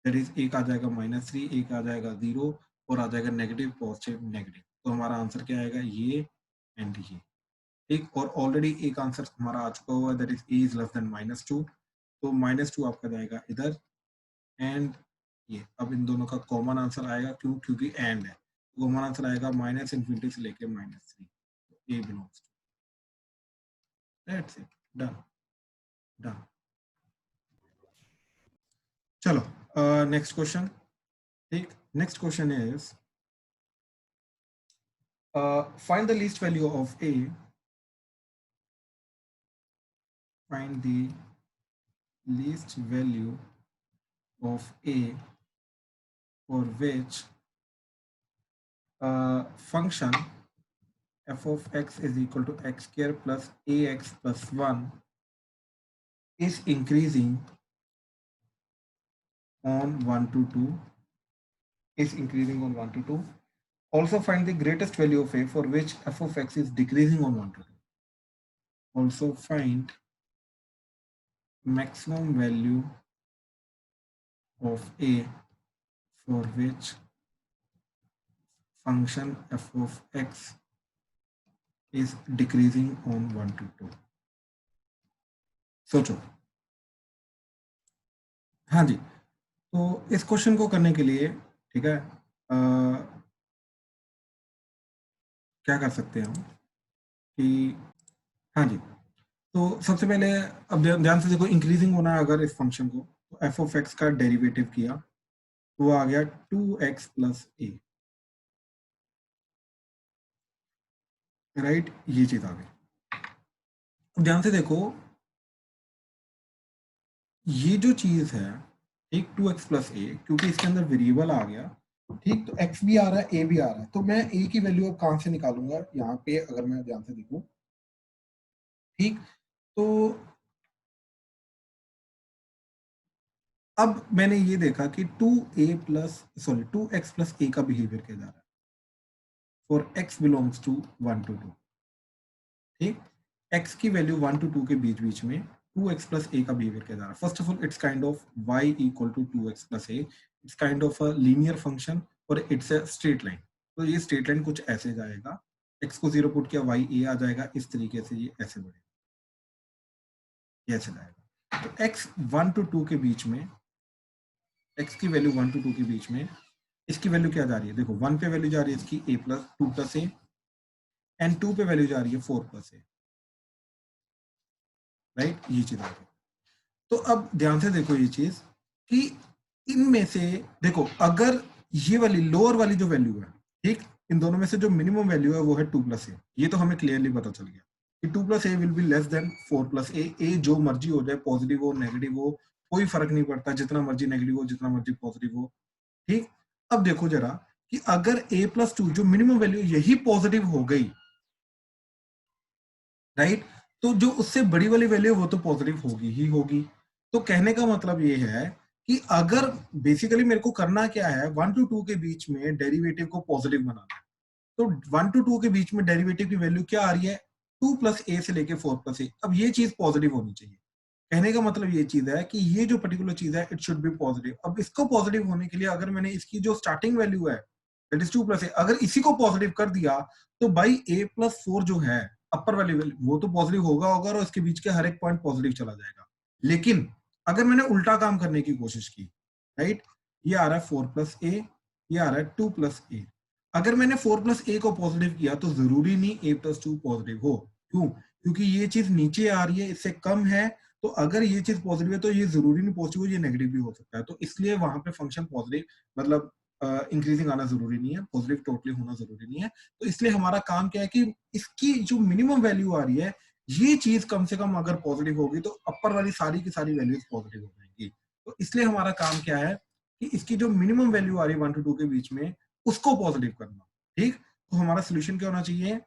दैट इज एक आ जाएगा माइनस 3, एक आ जाएगा 0, और आ जाएगा नेगेटिव पॉजिटिव नेगेटिव। तो हमारा आंसर क्या आएगा? ये एंड ये, ठीक? और ऑलरेडी एक आंसर हमारा आ चुका हुआ है, that is a is less then minus 2। तो माइनस 2 आपका जाएगा इधर एंड ये। अब इन दोनों का कॉमन आंसर आएगा, क्यों? क्योंकि एंड है। कॉमन आंसर आएगा माइनस इन्फिनिटी से लेके minus 3। A belongs to, that's it, done done. चलो, नेक्स्ट क्वेश्चन, ठीक? Next question is find the least value of a, find the least value of a for which function f of x is equal to x square plus ax plus 1 is increasing on 1 to 2, is increasing on 1 to 2. Also find the greatest value of a for which f of x is decreasing on 1 to 2. Also find maximum value of a for which function f of x is decreasing on 1 to 2. सोचो। हाँ जी, तो इस question को करने के लिए, ठीक है, क्या कर सकते हैं हम कि, हाँ जी, तो सबसे पहले अब ध्यान से देखो, इंक्रीजिंग होना है अगर इस फंक्शन को, तो एफ ऑफ एक्स का डेरिवेटिव किया तो आ गया 2x प्लस ए, राइट, ये चीज आ गई। अब ध्यान से देखो, ये जो चीज है ठीक 2x प्लस ए, क्योंकि इसके अंदर वेरिएबल आ गया ठीक, तो x भी आ रहा है, a भी आ रहा है, तो मैं a की वैल्यू अब कहां से निकालूंगा, यहाँ पे अगर मैं ध्यान से देखूं ठीक, तो अब मैंने ये देखा कि 2x प्लस ए का बिहेवियर क्या जा रहा है for x belongs to 1 to 2, ठीक, x की वैल्यू 1 to 2 के बीच बीच में 2x प्लस ए का बिहेवियर क्या जा रहा है। First of all it's kind of y equal to 2x plus a, it's kind of a linear function और इट्स अ स्ट्रेट लाइन। तो ये स्ट्रेट लाइन कुछ ऐसे जाएगा, x को 0 पुट किया y a आ जाएगा, इस तरीके से ये ऐसे बढ़ेगा, ये ऐसे जाएगा। तो x 1 to 2 के बीच में, x की वैल्यू 1 to 2 के बीच में इसकी वैल्यू क्या जा रही है, देखो 1 पे वैल्यू जा रही है इसकी a plus 2 plus A, and 2 पे वैल्यू जा रही है 4 प्लस ए, राइट, ये चीज आ गई। तो अब ध्यान से देखो ये चीज कि इनमें से देखो, अगर ये वाली लोअर वाली जो वैल्यू है ठीक, इन दोनों में से जो मिनिमम वैल्यू है वो है 2 प्लस ए, ये तो हमें क्लियरली पता चल गया कि 2 plus a will be less than 4 plus a. A जो मर्जी हो जाए, पॉजिटिव हो नेगेटिव हो, कोई फर्क नहीं पड़ता, जितना मर्जी नेगेटिव हो जितना मर्जी पॉजिटिव हो, ठीक। अब देखो जरा कि अगर a प्लस 2 जो मिनिमम वैल्यू यही पॉजिटिव हो गई, राइट, तो जो उससे बड़ी वाली वैल्यू वो तो पॉजिटिव होगी ही होगी। तो कहने का मतलब ये है कि अगर बेसिकली मेरे को करना क्या है, 1 to 2 के बीच में डेरिवेटिव को पॉजिटिव बनाना है, तो 1 to 2 के बीच में डेरिवेटिव की वैल्यू क्या आ रही है, 2 प्लस ए से लेके 4 प्लस ए। अब ये चीज पॉजिटिव होनी चाहिए, कहने का मतलब ये चीज है कि ये जो पर्टिकुलर चीज है इट शुड बी पॉजिटिव। अब इसको पॉजिटिव होने के लिए अगर मैंने इसकी जो स्टार्टिंग वैल्यू है दैट इज 2 प्लस ए, अगर इसी को पॉजिटिव कर दिया तो बाई a प्लस 4 जो है अपर वाली वैल्यू वो तो पॉजिटिव होगा और इसके बीच के हर एक पॉइंट पॉजिटिव चला जाएगा। लेकिन अगर मैंने उल्टा काम करने की कोशिश की, राइट, ये आ रहा है 4 प्लस ए, ये आ रहा है 2 प्लस ए। अगर मैंने 4 प्लस ए को पॉजिटिव किया तो जरूरी नहीं a प्लस 2 पॉजिटिव हो, क्यों, क्योंकि ये चीज नीचे आ रही है, इससे कम है, तो अगर ये चीज पॉजिटिव है तो ये जरूरी नहीं पॉजिटिव, ये नेगेटिव भी हो सकता है। तो इसलिए वहां पे फंक्शन पॉजिटिव मतलब इंक्रीजिंग आना जरूरी नहीं है, पॉजिटिव टोटली होना जरूरी नहीं है। तो इसलिए हमारा काम क्या है कि इसकी जो मिनिमम वैल्यू आ रही है ये चीज कम से कम अगर पॉजिटिव होगी तो अपर वाली सारी की सारी वैल्यूज पॉजिटिव हो जाएंगी। तो इसलिए हमारा काम क्या है कि इसकी जो मिनिमम वैल्यू आ रही है 1 to 2 के बीच में उसको पॉजिटिव करना, ठीक। तो हमारा सोल्यूशन क्या होना चाहिए,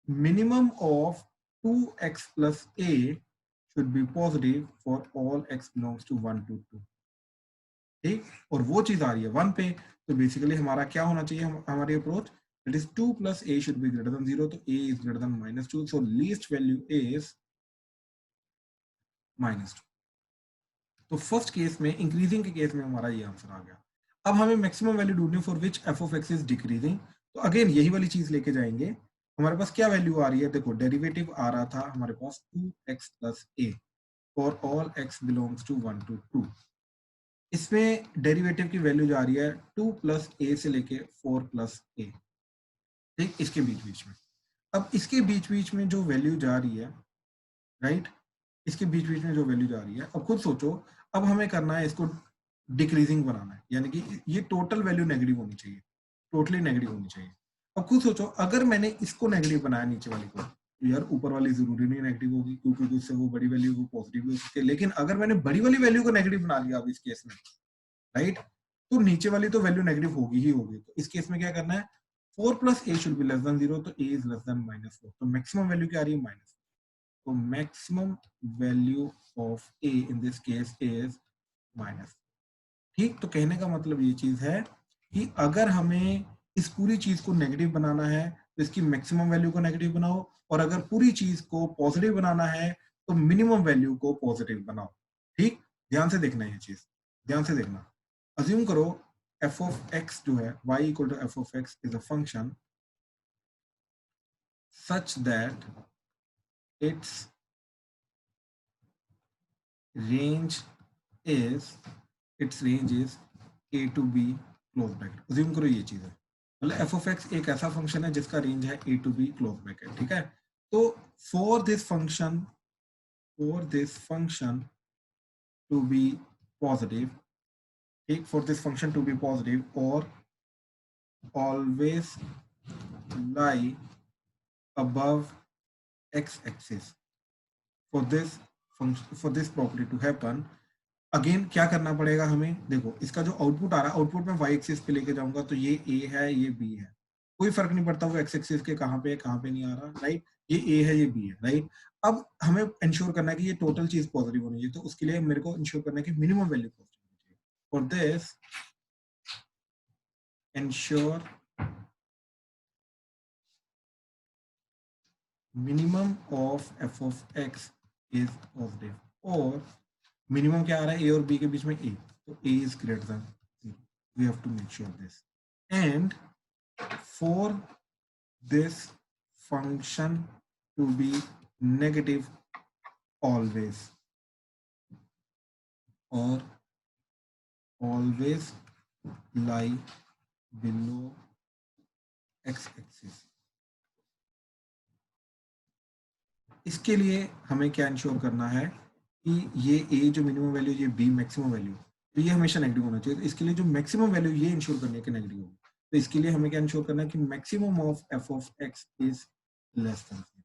minimum of 2x plus a should be positive for all x belongs to 1 to 2, ठीक, और वो चीज आ रही है 1 पे, तो बेसिकली हमारा क्या होना चाहिए, हमारी approach that is 2 plus a should be greater than 0, तो a is greater than -2, so least value is -2। तो फर्स्ट केस में इंक्रीजिंग के केस में हमारा ये आंसर आ गया। अब हमें मैक्सिमम वैल्यू ढूंढनी for which F of x is decreasing, तो अगेन यही वाली चीज लेके जाएंगे। हमारे पास क्या वैल्यू आ रही है, देखो डेरिवेटिव आ रहा था हमारे पास 2x plus a for all x belongs to 1 to 2, इसमें डेरिवेटिव की वैल्यू जा रही है 2 प्लस ए से लेके 4 प्लस ए, ठीक, इसके बीच बीच में। अब इसके बीच बीच में जो वैल्यू जा रही है, राइट, इसके बीच बीच में जो वैल्यू जा रही है, अब खुद सोचो, अब हमें करना है इसको डिक्रीजिंग बनाना है, यानी कि ये टोटल वैल्यू नेगेटिव होनी चाहिए, टोटली नेगेटिव होनी चाहिए। अब खुद सोचो अगर मैंने इसको नेगेटिव बनाया नीचे वाली को, तो यार ऊपर वाली जरूरी नहीं नेगेटिव होगी क्योंकि उससे वो बड़ी वैल्यू वो पॉजिटिव हो सकती है, लेकिन अगर मैंने बड़ी वाली वैल्यू को नेगेटिव बना लिया अब इस केस में, राइट, तो नीचे वाली तो वैल्यू नेगेटिव होगी ही होगी। तो इस केस में क्या करना है, 4 plus A should be less than 0, तो ए इज लेस देन -4, तो मैक्सिमम वैल्यू क्या आ रही है -4, तो maximum value of A in this case is -4, ठीक। तो कहने का मतलब ये चीज है कि अगर हमें इस पूरी चीज को नेगेटिव बनाना है तो इसकी मैक्सिमम वैल्यू को नेगेटिव बनाओ, और अगर पूरी चीज को पॉजिटिव बनाना है तो मिनिमम वैल्यू को पॉजिटिव बनाओ, ठीक। ध्यान से देखना ये चीज, ध्यान से देखना। अज्यूम करो f of x जो है y equal to f of x is a function such that its range is a to b close bracket. Assume करो ये चीज है, मतलब f of x एक ऐसा फंक्शन है जिसका रेंज है a to b close bracket, ठीक है। तो for this function to be positive, ठीक, for this function to be positive or always lie above x-axis. For this function, for this property to happen, again क्या करना पड़ेगा हमें, देखो इसका जो आउटपुट आ रहा है, आउटपुट में वाई एक्सिस पे लेके जाऊंगा तो ये ए है, ये बी है, कोई फर्क नहीं पड़ता वो एक्स एक्सिस के कहाँ पे नहीं आ रहा, राइट, ये ए है, ये बी है, राइट। अब हमें इंश्योर करना है कि ये टोटल चीज पॉजिटिव होनी चाहिए, तो उसके लिए मेरे को इंश्योर करना है कि मिनिमम वैल्यू पॉजिटिव होनी चाहिए। For this ensure minimum of F of x is positive, और मिनिमम क्या आ रहा है, ए और बी के बीच में ए, तो a is greater than 0, we have to make sure this, and for this function to be negative always or always lie below x-axis, इसके लिए हमें क्या इंश्योर करना है कि ये a जो मिनिमम वैल्यू, ये b मैक्सिमम वैल्यू, तो ये हमेशा नेगेटिव होना चाहिए। तो इसके लिए जो मैक्सिमम वैल्यू ये इंश्योर करनी है कि नेगेटिव होगी, तो इसके लिए हमें क्या इंश्योर करना है कि maximum of f of x is less than 0।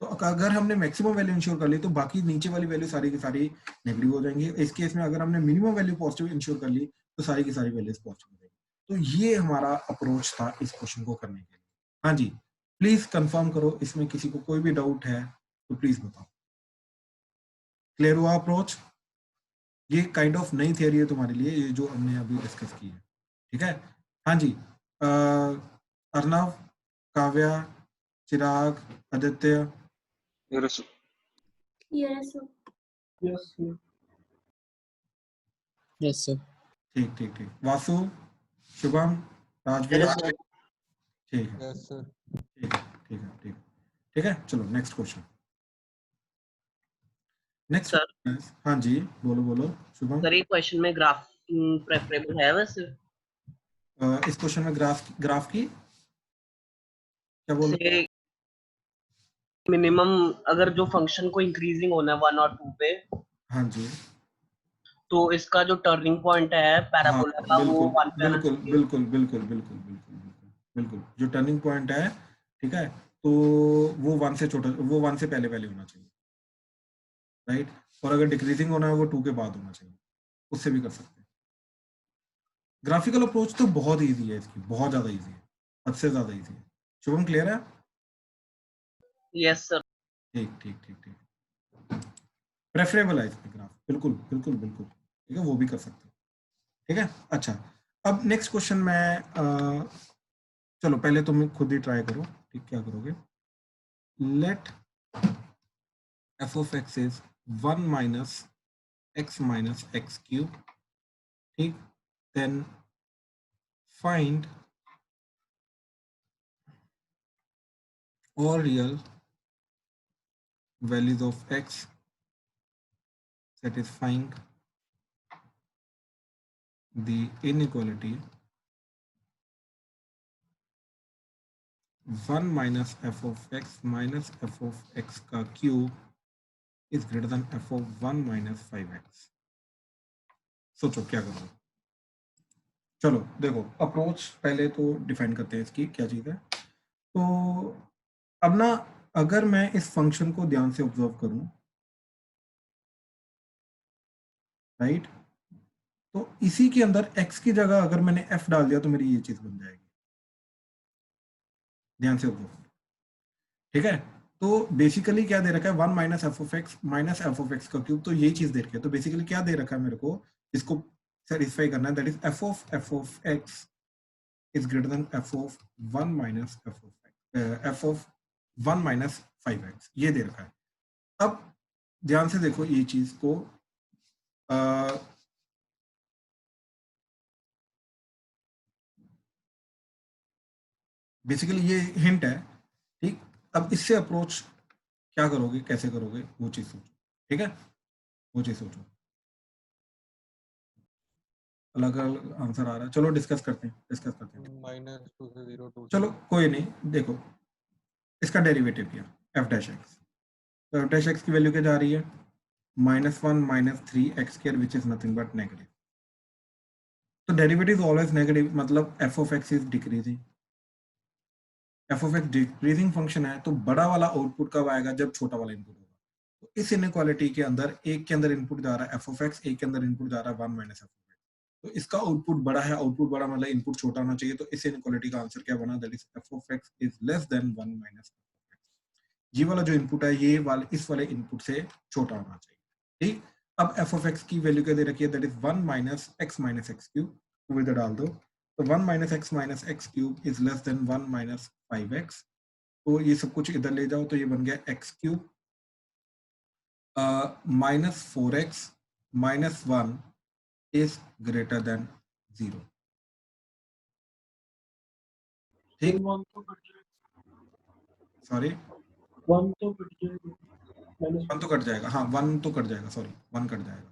तो अगर हमने मैक्सिमम वैल्यू इंश्योर कर ली तो बाकी नीचे वाली वैल्यू सारी की सारी नेगेटिव हो जाएंगी। इस केस में अगर हमने मिनिमम वैल्यू पॉजिटिव इंश्योर कर ली तो सारी की सारी वैल्यूज पॉजिटिव हो जाएंगी। तो ये हमारा अप्रोच था इस क्वेश्चन को करने के लिए। हाँ जी, प्लीज कंफर्म करो, इसमें किसी को कोई भी डाउट है तो प्लीज बताओ। क्लियर हुआ अप्रोच? ये काइंड ऑफ नई थियरी है तुम्हारे लिए, ये जो हमने अभी डिस्कस की है, ठीक है। हाँ जी, Arnav, Kavya, Chirag, Aditya, Yes. Yes, yes. Yes sir. ठीक ठीक ठीक, वासु, शुभम, राजवीर, Yes, sir. ठीक है Yes, sir. ठीक है ठीक है ठीक ठीक है। चलो नेक्स्ट क्वेश्चन, नेक्स्ट। सर हाँ जी, बोलो बोलो शुभम। सर ये क्वेश्चन में ग्राफ प्रेफरेबल है वैसे? इस क्वेश्चन में ग्राफ की क्या बोल रहे? से मिनिमम अगर जो फंक्शन को इंक्रीजिंग होना है 1 और 2 पे, हाँ जी, तो इसका जो टर्निंग पॉइंट है हाँ पैराबोला का वो बिल्कुल 1 पे आना बिल्कुल चाहिए। बिल्कुल बिल्कुल बिल्कुल बिल्कुल बिल्कुल बिल्कुल, जो टर्निंग पॉइंट है, ठीक है, तो वो 1 से छोटा, वो 1 से पहले पहले होना चाहिए, राइट। और अगर डिक्रीजिंग होना है वो 2 के बाद होना चाहिए, उससे भी कर सकते हैं। ग्राफिकल अप्रोच तो बहुत इजी है इसकी, बहुत ज्यादा इजी है, हद से ज्यादा इजी है। शुभम क्लियर है? Yes sir. ठीक ठीक ठीक ठीक, प्रेफरेबल है इसमें ग्राफ, बिल्कुल बिल्कुल बिल्कुल, ठीक है, वो भी कर सकते हैं, ठीक है। अच्छा, अब नेक्स्ट क्वेश्चन में चलो पहले तुम खुद ही ट्राई करो, ठीक, क्या करोगे? Let f of x is 1 minus x cube, ठीक, then find all real values of x satisfying the inequality 1 minus f of x minus f of x का cube is greater than f of 1 minus 5x। सोचो क्या करोगे? चलो देखो, approach पहले तो define करते हैं इसकी क्या चीज है। तो अब ना, अगर मैं इस फंक्शन को ध्यान से ऑब्जर्व करूं, राइट, तो इसी के अंदर x की जगह अगर मैंने f डाल दिया तो मेरी ये चीज बन जाएगी, ध्यान से ऑब्जर्व, ठीक है। तो बेसिकली क्या दे रखा है, 1 minus f of x minus f of x का क्यूब, तो यही चीज दे रखी है। तो बेसिकली क्या दे रखा है मेरे को, इसको सेटिस्फाई करना है, that is F of x is greater then F of 1 minus f of 1 minus 5x, ये दे रखा है। अब ध्यान से देखो ये चीज को, बेसिकली ये हिंट है, ठीक। अब इससे अप्रोच क्या करोगे, कैसे करोगे, वो चीज सोचो, ठीक है, वो चीज सोचो। अलग अलग आंसर आ रहा है, चलो डिस्कस करते हैं -2 से 0 2 चलो कोई नहीं, देखो इसका डेरिवेटिव किया f डैश एक्स, तो f डैश एक्स की वैल्यू क्या जा रही है, -1 -3x square which is nothing but negative. तो डेरिवेटिव ऑलवेज नेगेटिव, मतलब f of x is decreasing. f of x decreasing function है तो बड़ा वाला आउटपुट कब आएगा? जब छोटा वाला इनपुट होगा। तो इस इनइक्वालिटी के अंदर एक के अंदर इनपुट जा रहा है f of x, एक के अंदर इनपुट जा रहा है 1 - f of x। तो इसका आउटपुट बड़ा है, आउटपुट बड़ा मतलब इनपुट छोटा होना चाहिए। तो इस इनइक्वालिटी का आंसर क्या बना? That is f of x is less then 1 - f of x। ये वाला जो इनपुट है ये वाले इस वाले इनपुट से छोटा होना चाहिए। ठीक, अब f of x की वैल्यू क्या दे रखी है? That is 1 - x - x cube. तो इधर डाल दो, तो 1 - x - x cube is less then 1 - 5x। तो ये सब कुछ इधर ले जाओ तो ये बन गया x cube -4x - 1 is greater than 0। ठीक, 1 तो कट जाएगा, सॉरी 1 तो कट जाएगा, वन तो कट जाएगा, हाँ 1 तो कट जाएगा, सॉरी 1 कट जाएगा।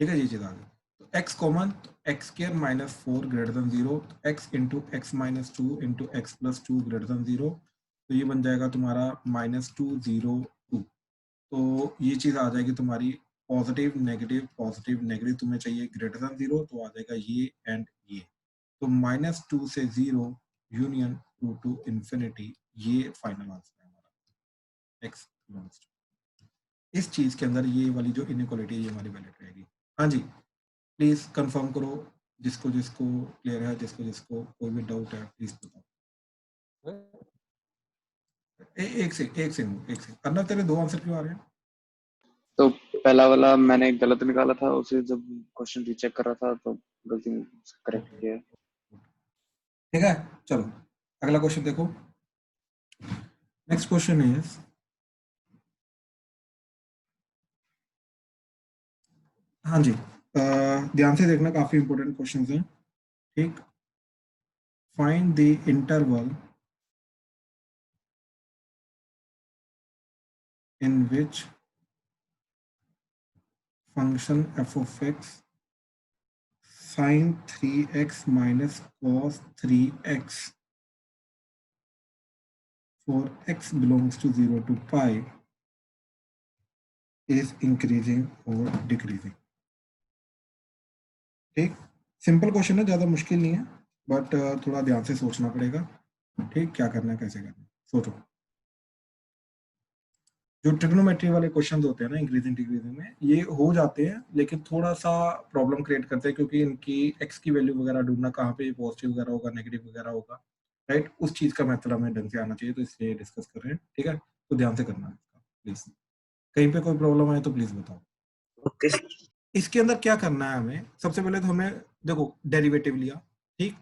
ठीक है, ये चीज आ गई। तो x कॉमन, तो x स्क्वायर -4 ग्रेटर देन 0, तो x into x -2 into x + 2 greater than 0। तो ये बन जाएगा तुम्हारा -202। तो ये चीज आ जाएगी तुम्हारी पॉजिटिव नेगेटिव तुम्हें चाहिए ग्रेटर देन 0, तो आ जाएगा ये एंड ये। तो -2 से 0 यूनियन 2 टू इंफिनिटी, ये फाइनल आंसर है हमारा x बिलोंग्स टू। इस चीज के अंदर ये वाली जो इनइक्वालिटी है ये हमारी वैलिड रहेगी। हाँ जी, प्लीज कंफर्म करो, जिसको जिसको क्लियर है, जिसको जिसको कोई भी डाउट है प्लीज बताओ। एक से अर्नव, तेरे 2 आंसर क्यों आ रहे हैं? तो पहला वाला मैंने गलत निकाला था, उसे जब क्वेश्चन रीचेक कर रहा था तो गलती करेक्ट किया। ठीक है, चलो अगला क्वेश्चन देखो। नेक्स्ट क्वेश्चन इज, हाँ जी ध्यान से देखना, काफी इंपॉर्टेंट क्वेश्चंस हैं। ठीक, find the interval in which function f of x sin 3x minus cos 3x for x belongs to 0 to pi is increasing or decreasing। ठीक, सिंपल क्वेश्चन है, ज्यादा मुश्किल नहीं है, बट थोड़ा ध्यान से सोचना पड़ेगा। ठीक, क्या करना है, कैसे करना है, सोचो। जो ट्रिग्नोमेट्री वाले क्वेश्चंस होते हैं ना इंक्रीजिंग डिक्रीजिंग में, ये हो जाते हैं लेकिन थोड़ा सा प्रॉब्लम क्रिएट करते हैं, क्योंकि इनकी एक्स की वैल्यू वगैरह ढूंढना, कहाँ पे पॉजिटिव वगैरह होगा, नेगेटिव वगैरह होगा, राइट, उस चीज का मेथड हमें ढंग से आना चाहिए, तो इसलिए डिस्कस कर रहे हैं। ठीक है, तो ध्यान से करना है प्लीज, कहीं पे कोई प्रॉब्लम है तो प्लीज बताओ। ओके इसके अंदर क्या करना है हमें? सबसे पहले तो हमें देखो डेरिवेटिव लिया, ठीक,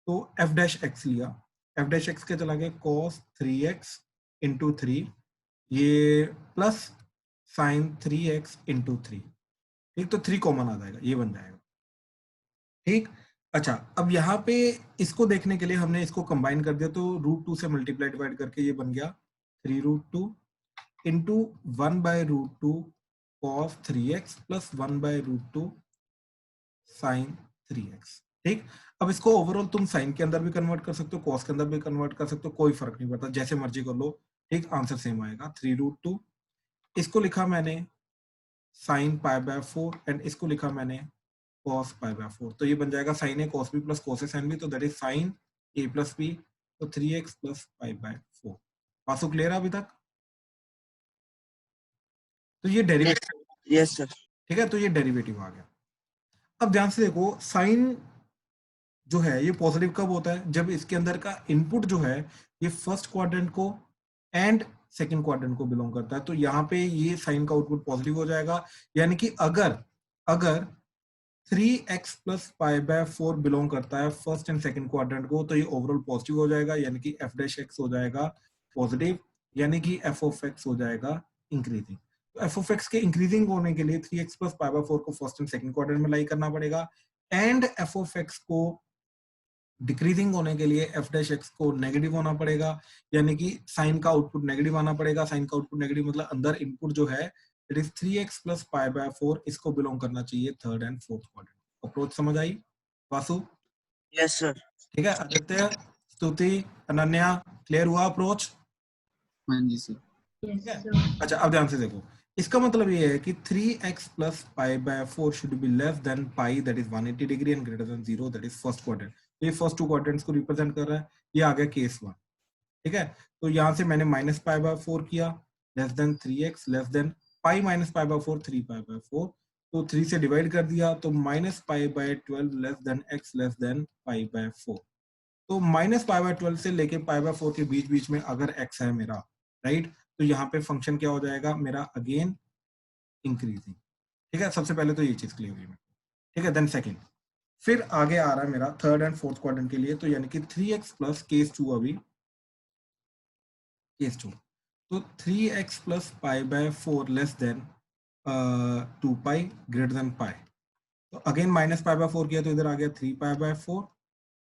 तो f' लिया, f' के चला गया cos 3x इंटू 3, ये प्लस साइन 3x इंटू 3। ठीक, तो 3 कॉमन आ जाएगा, ये बन जाएगा। ठीक, अच्छा, अब यहाँ पे इसको देखने के लिए हमने इसको कंबाइन कर दिया, तो √2 से मल्टीप्लाई डिवाइड करके ये बन गया 3√2 into 1/√2 cos 3x plus 1/√2 sign 3x। ठीक, अब इसको ओवरऑल तुम साइन के अंदर भी कन्वर्ट कर सकते हो, कॉस के अंदर भी कन्वर्ट कर सकते हो, कोई फर्क नहीं पड़ता, जैसे मर्जी कर लो। ठीक, आंसर सेम आएगा 3√2। इसको लिखा मैंने साइन π/4 एंड इसको लिखा मैंने cos π/4, तो ये बन जाएगा साइन ए cos b प्लस cos ए sin b, तो that is sine a plus b, तो 3x प्लस π/4। पासो क्लियर है अभी तक? तो ये डेरिवेटिव, यस सर। ठीक है, तो ये डेरिवेटिव आ गया। अब ध्यान से देखो, साइन जो है ये पॉजिटिव कब होता है? जब इसके अंदर का इनपुट जो है ये फर्स्ट क्वाड्रेंट को एंड सेकंड क्वाड्रेंट को बिलोंग करता है, तो यहाँ पे ये साइन का आउटपुट पॉजिटिव हो जाएगा। यानी कि अगर 3x प्लस π/4 बिलोंग करता है फर्स्ट एंड सेकंड क्वाड्रेंट को, तो ये ओवरऑल पॉजिटिव हो जाएगा, यानी कि f' हो जाएगा पॉजिटिव, यानी कि f of x हो जाएगा इंक्रीजिंग। तो f of x के इंक्रीजिंग होने के लिए 3x प्लस π/4 को फर्स्ट एंड सेकंड क्वाड्रेंट में लाई करना पड़ेगा, एंड f of x को डिक्रीजिंग होने के लिए f' को नेगेटिव होना पड़ेगा, यानी कि साइन का आउटपुट नेगेटिव आना पड़ेगा। साइन का आउटपुट नेगेटिव मतलब अंदर इनपुट जो है इट इज 3x प्लस π/4, इसको बिलोंग करना चाहिए third and fourth quadrant. Approach समझ आई वासु? Yes sir. ठीक है, आदित्य, स्तुति, अनन्या, क्लियर हुआ अप्रोच? हाँ जी सर। ठीक है, अच्छा अब ध्यान से देखो, इसका मतलब ये है कि 3x plus pi by 4 should be less than pi that is 180 degree and greater than 0 that is first quadrant. ये फर्स्ट टू क्वाड्रेंट्स को रिप्रेजेंट कर रहा है। ये आ गया केस 1, ठीक है। तो यहाँ से मैंने माइनस पाई बाय 4 किया, less than 3x less than pi minus pi by 4 3 pi by 4, तो 3 से डिवाइड कर दिया तो minus pi by 12 less than x less than pi by 4। तो माइनस पाई बाय 12 से लेके पाई बाय 4 के बीच बीच में अगर x है मेरा, राइट, तो यहाँ पे फंक्शन क्या हो जाएगा मेरा, अगेन इंक्रीजिंग, ठीक है। सबसे पहले तो ये चीज क्लियर हुई, ठीक है। देन सेकंड, फिर आगे आ रहा है मेरा थर्ड एंड फोर्थ क्वाड्रेंट के लिए, तो यानी कि 3x प्लस केस 2, अभी केस 2, तो 3x plus pi by 4 less than 2 pi greater than pi. तो अगेन माइनस पाई बाय 4 किया तो इधर आ गया 3 पाई बाय 4,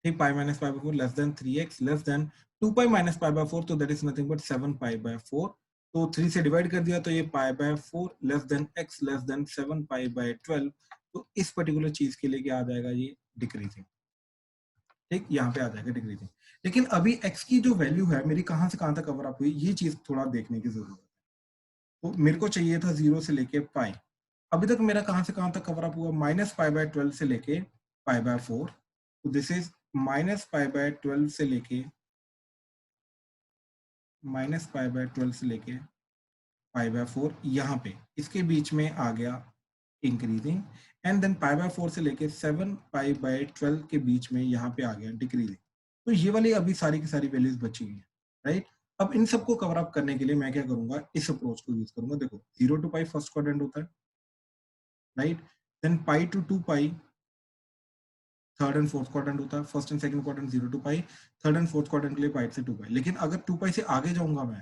ठीक, pi minus pi by 4 less then 3x less than 2 pi minus pi by 4, तो that is nothing but 7 pi by 4। तो 3 से divide कर दिया तो ये पाई by 4 less then x less than 7 pi by 12। तो इस पर्टिकुलर चीज के लिए क्या आ जाएगा, ये डिक्रीजिंग, ठीक, यहाँ पे आ जाएगा डिक्रीजिंग। लेकिन अभी x की जो वैल्यू है मेरी कहाँ से कहाँ तक कवर अप हुई, ये चीज थोड़ा देखने की जरूरत है। तो मेरे को चाहिए था 0 से लेके पाई, अभी तक मेरा कहाँ से कहाँ तक कवर अप हुआ, माइनस पाई बाय 12 से लेके पाई बाय 4। तो this is minus pi by 12 से लेके माइनस पाई बाय 12 से लेके पाई बाय 4, यहाँ पे इसके बीच में आ गया increasing, and then pi by 4 से लेके 7 पाई बाय 12 के बीच में यहाँ पे आ गया डिक्रीजिंग। तो ये वाली अभी सारी की सारी वैल्यूज बची हुई है, राइट। अब इन सबको कवर अप करने के लिए मैं क्या करूंगा, इस अप्रोच को यूज करूंगा। देखो 0 टू पाई फर्स्ट क्वाड्रेंट होता है, right, then pi to 2 pi third and fourth quadrant होता है, first and second quadrant 0 to pi, third and fourth quadrant के लिए पाई से 2 पाई। लेकिन अगर 2 पाई से आगे जाऊंगा मैं,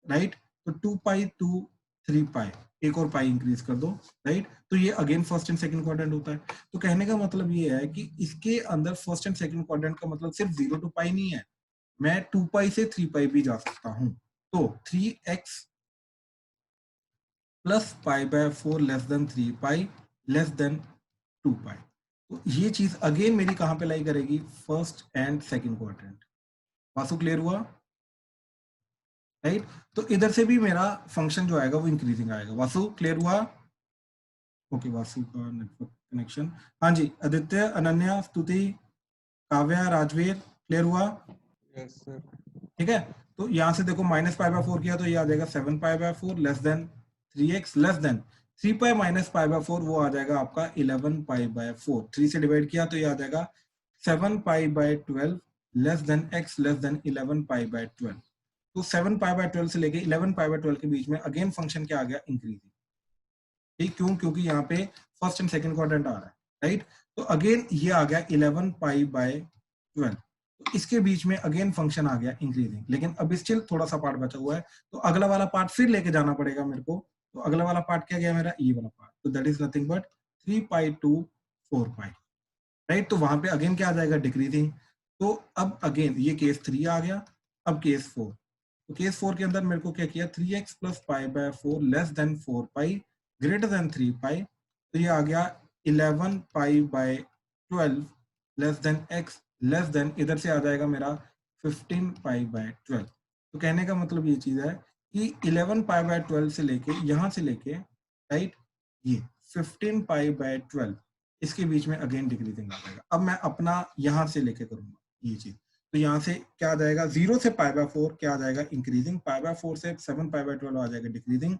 राइट, तो 2 पाई टू 3 पाई, एक और पाई इंक्रीज कर दो, राइट, तो ये again first and second quadrant होता है। तो कहने का मतलब ये है कि इसके अंदर फर्स्ट एंड सेकंड क्वाड्रेंट का मतलब सिर्फ 0 टू पाई नहीं है, मैं 2 पाई से 3 पाई भी जा सकता हूं। तो 3x plus pi by 4 less then 3 pi less than 2 पाई। तो ये चीज अगेन मेरी कहां पे लाई करेगी, first and second quadrant. Vasu clear हुआ, राइट। तो इधर से भी मेरा फंक्शन जो आएगा वो इंक्रीजिंग आएगा। वासु क्लियर हुआ, ओके। वासु का नेटवर्क कनेक्शन, हाँ जी। आदित्य, अनन्या, स्तुति, काव्या, राजवीर, क्लियर हुआ, यस सर। ठीक है। तो यहाँ से देखो माइनस पाई बाय 4 किया तो ये आ जाएगा 7 पाई by 4 less then 3x less than 3 pi minus pi by 4, वो आ जाएगा आपका 11 पाई बाय 4। 3 से डिवाइड किया तो ये आ जाएगा 7 pi by 12 less than x less than 11 pi by 12। तो 7 पाई बाय 12 से लेके 11 पाई बाय 12 के बीच में अगेन फंक्शन क्या आ गया, इंक्रीजिंग, ठीक, क्यों, क्योंकि यहाँ पे फर्स्ट एंड सेकंड क्वाड्रेंट आ रहा है, राइट। तो अगेन ये आ गया 11 पाई बाय 12, तो इसके बीच में अगेन फंक्शन आ गया इंक्रीजिंग। लेकिन अभी स्टिल थोड़ा सा पार्ट बचा हुआ है, तो अगला वाला पार्ट फिर लेके जाना पड़ेगा मेरे को। तो अगला वाला पार्ट क्या गया मेरा, ये वाला पार्ट, तो that is nothing but 3 pi to 4 pi, right. तो वहां पे अगेन क्या आ जाएगा, डिक्रीजिंग। तो अब अगेन ये केस 3 आ गया, अब केस 4। तो केस 4 के अंदर मेरे को क्या किया, 3x plus pi by 4 less than 4 pi greater then 3 पाई। तो ये आ गया 11 pi by 12 less than x less than, इधर से आ जाएगा मेरा 15 पाई बाय 12। तो कहने का मतलब ये चीज है कि 11 पाई बाय 12 से लेके यहाँ से लेके, राइट, ये 15 पाई बाय 12, इसके बीच में अगेन डिक्रीजिंग आ जाएगा। अब मैं अपना यहाँ से लेके करूंगा ये चीज, तो यहाँ से क्या आ जाएगा, 0 से पाई बाय 4 क्या आ जाएगा, इंक्रीजिंग, पाई बाय 4 से 7 पाई बाय 12 आ जाएगा डिक्रीजिंग,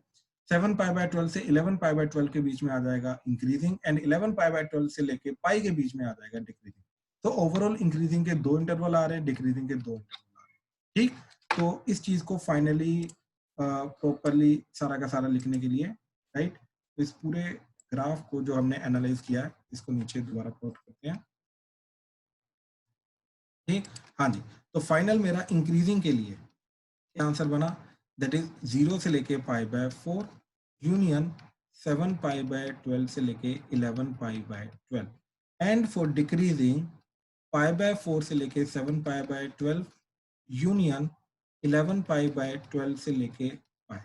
7 पाई बाय 12 से 11 पाई बाय 12 के बीच में आ जाएगा इंक्रीजिंग, एंड 11 पाई बाय 12 से लेके पाई के बीच में आ जाएगा डिक्रीजिंग। तो ओवरऑल इंक्रीजिंग के 2 इंटरवल आ रहे हैं, डिक्रीजिंग के 2 इंटरवल आ रहे हैं, ठीक। तो इस चीज को फाइनली प्रॉपरली सारा का सारा लिखने के लिए, राइट, तो इस पूरे ग्राफ को जो हमने एनालाइज किया है इसको नीचे दोबारा प्लॉट करते हैं, ठीक, हाँ जी। तो फाइनल मेरा इंक्रीजिंग के लिए क्या आंसर बना, दैट इज 0 से लेके पाई बाय 4 यूनियन 7 पाई बाय 12 से लेके 11 pi by 12, and for decreasing pi by 4 से लेके 7 pi by 12 union 11 pi by 12 से लेके पाई।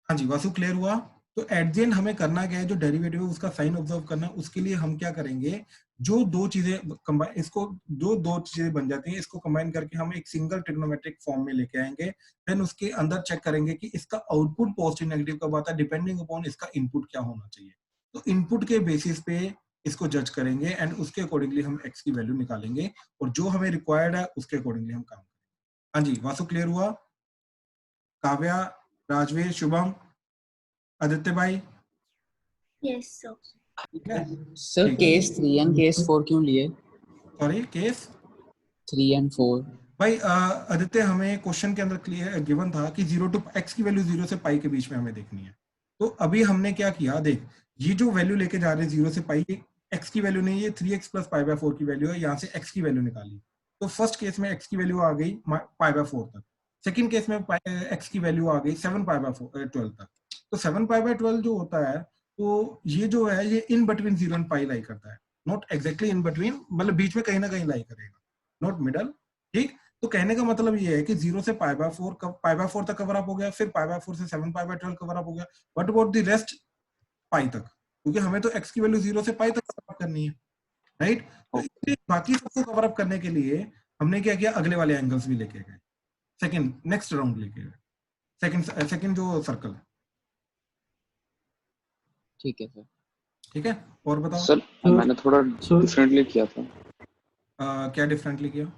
हाँ जी, वासु क्लियर हुआ? तो एट द एंड हमें करना क्या है, जो डेरिवेटिव है उसका साइन ऑब्जर्व करना, उसके लिए हम क्या करेंगे, जो दो चीजें कंबाइन, इसको दो चीजें बन जाती हैं, इसको कंबाइन करके हम एक सिंगल ट्रिग्नोमेट्रिक फॉर्म में लेके आएंगे, देन उसके अंदर चेक करेंगे कि इसका आउटपुट पॉजिटिव नेगेटिव कब आता है, डिपेंडिंग अपॉन इसका इनपुट क्या होना चाहिए। तो इनपुट के बेसिस पे इसको जज करेंगे एंड उसके अकॉर्डिंगली हम एक्स की वैल्यू निकालेंगे, और जो हमें रिक्वायर्ड है उसके अकॉर्डिंगली हम काम करेंगे। हाँ जी, वासु क्लियर हुआ? काव्या, राजवीर, शुभम, आदित्य भाई? Yes, sir. ठीक है, सर ठीक। केस 3 एंड केस 4 क्यों लिए? सॉरी, केस 3 एंड 4 भाई आदित्य, हमें क्वेश्चन के अंदर क्लियर गिवन था कि 0 टू x की वैल्यू 0 से पाई के बीच में हमें देखनी है। तो अभी हमने क्या किया, देख ये जो वैल्यू लेके जा रहे हैं 0 से पाई, x की वैल्यू नहीं है, 3x प्लस पाई बाय 4 की वैल्यू है, यहाँ से x की वैल्यू निकाली। तो फर्स्ट केस में x की वैल्यू आ गई पाई बाय 4 तक, सेकंड केस में x की वैल्यू आ गई 7 पाई बाय 12 तक। तो 7 पाई बाय 12 जो होता है, तो ये जो है ये इन बिटवीन 0 एंड पाई लाई करता है, नॉट एग्जैक्टली इन बिटवीन, मतलब बीच में कहीं ना कहीं लाई करेगा, नॉट मिडल। ठीक, तो कहने का मतलब ये है कि 0 से पाई बाय 4 तक कवर अप हो गया, फिर पाई बाय 4 से 7 पाई बाय 12 कवर अप हो गया। व्हाट अबाउट द रेस्ट पाई तक, क्योंकि हमें तो x की वैल्यू 0 से पाई तक कवर अप करनी है, राइट? तो इसलिए बाकी सबको कवर अप करने के लिए हमने क्या किया, अगले वाले एंगल्स भी लेके गए, सेकंड नेक्स्ट राउंड लेके गए, सेकंड जो सर्कल है। ठीक है सर। ठीक है, और बताओ सर मैंने थोड़ा डिफरेंटली किया था। क्या डिफरेंटली किया?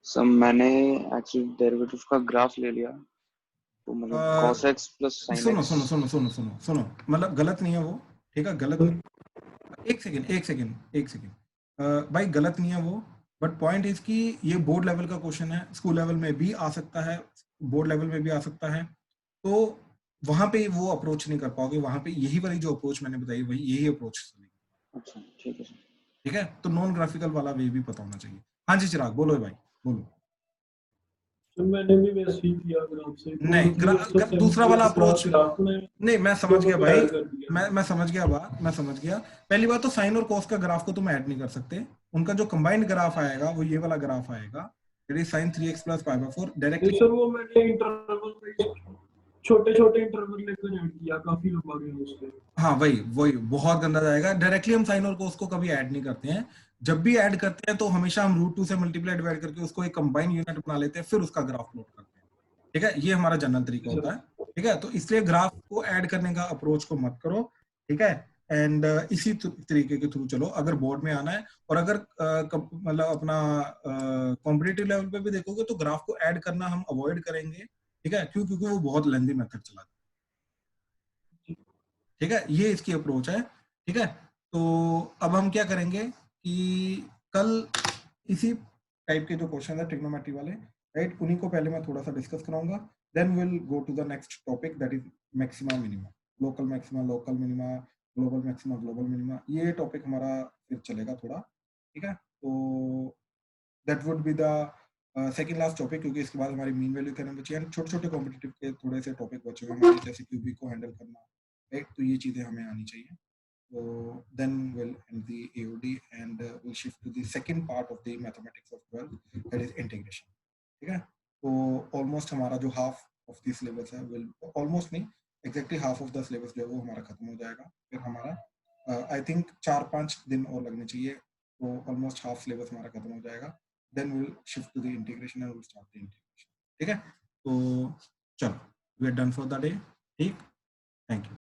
सर मैंने एक्चुअली डेरिवेटिव का ग्राफ ले लिया, तो मतलब cos x प्लस sin सुनो x। सुनो सुनो सुनो सुनो सुनो, मतलब गलत नहीं है वो, ठीक है, गलत नहीं। एक सेकंड भाई, गलत नहीं है वो, बट पॉइंट इज कि ये बोर्ड लेवल का क्वेश्चन है, स्कूल लेवल में भी आ सकता है, बोर्ड लेवल में भी आ सकता है, तो वहां पे वो अप्रोच नहीं कर पाओगे, वहां पे यही वाली जो अप्रोच मैंने बताई वही यही अप्रोच चलेगी। अच्छा ठीक है सर। ठीक है, तो नॉन ग्राफिकल वाला वे भी पता होना चाहिए। हाँ जी चिराग, बोलो भाई, बोलो। तो मैंने भी वैसे ही किया ग्राफ से, नहीं, दूसरा वाला अप्रोच ग्राफ में नहीं, मैं समझ गया भाई, ऐड कर दिया। मैं समझ गया बात, मैं समझ गया। पहली बात तो साइन और कॉस का ग्राफ को तुम ऐड नहीं कर सकते, उनका जो कंबाइंड ग्राफ आएगा वो ये वाला ग्राफ आएगा, sin 3x plus pi by 4 directly. Sir वो मैंने इंटरवल छोटे छोटे इंटरवल लेकर ऐड किया, काफी लंबा गया उससे। हाँ वही बहुत गंदा जाएगा, डायरेक्टली हम साइन और कॉस को कभी ऐड नहीं करते हैं। जब भी ऐड करते हैं तो हमेशा हम √2 से मल्टीप्लाई डिवाइड करके उसको एक कंबाइंड यूनिट बना लेते हैं, फिर उसका ग्राफ प्लॉट करते हैं। ठीक है, ये हमारा जनरल तरीका होता है। ठीक है, तो इसलिए ग्राफ को ऐड करने का अप्रोच को मत करो, ठीक है, एंड इसी तरीके के थ्रू चलो अगर बोर्ड में आना है। और अगर मतलब अपना कॉम्पिटिटिव लेवल पे भी देखोगे तो ग्राफ को ऐड करना हम अवॉइड करेंगे, ठीक है, क्योंकि वो बहुत लेंथी मेथड चलाता है। ठीक है, ये इसकी अप्रोच है। ठीक है, तो अब हम क्या करेंगे कि कल इसी टाइप के जो क्वेश्चन है ट्रिग्नोमेट्री वाले, राइट, उन्हीं को पहले मैं थोड़ा सा डिस्कस कराऊंगा, then will go to the next topic, that is maxima minima, local maxima local minima, global maxima global minima, ये टॉपिक हमारा फिर चलेगा थोड़ा। ठीक है, तो that would be the second last topic, क्योंकि इसके बाद हमारी मीन वैल्यू करने बची है, छोटे छोटे कॉम्पिटिटिव के थोड़े से टॉपिक बचे हुए हैं, जैसे क्यूबिक को हैंडल करना, राइट, तो ये चीजें हमें आनी चाहिए। So then we'll end the AOD and we'll shift to the second part of the mathematics of 12, that is integration. ठीक है, तो ऑलमोस्ट हमारा जो हाफ ऑफ द सिलेबस है, विल ऑलमोस्ट नहीं, exactly half of the syllabus जो है वो हमारा खत्म हो जाएगा। फिर हमारा आई थिंक 4-5 दिन और लगने चाहिए, तो ऑलमोस्ट हाफ सिलेबस हमारा खत्म हो जाएगा, then will shift to the integration and will start the integration. ठीक है, तो चलो, we are done for the day. ठीक, थैंक यू।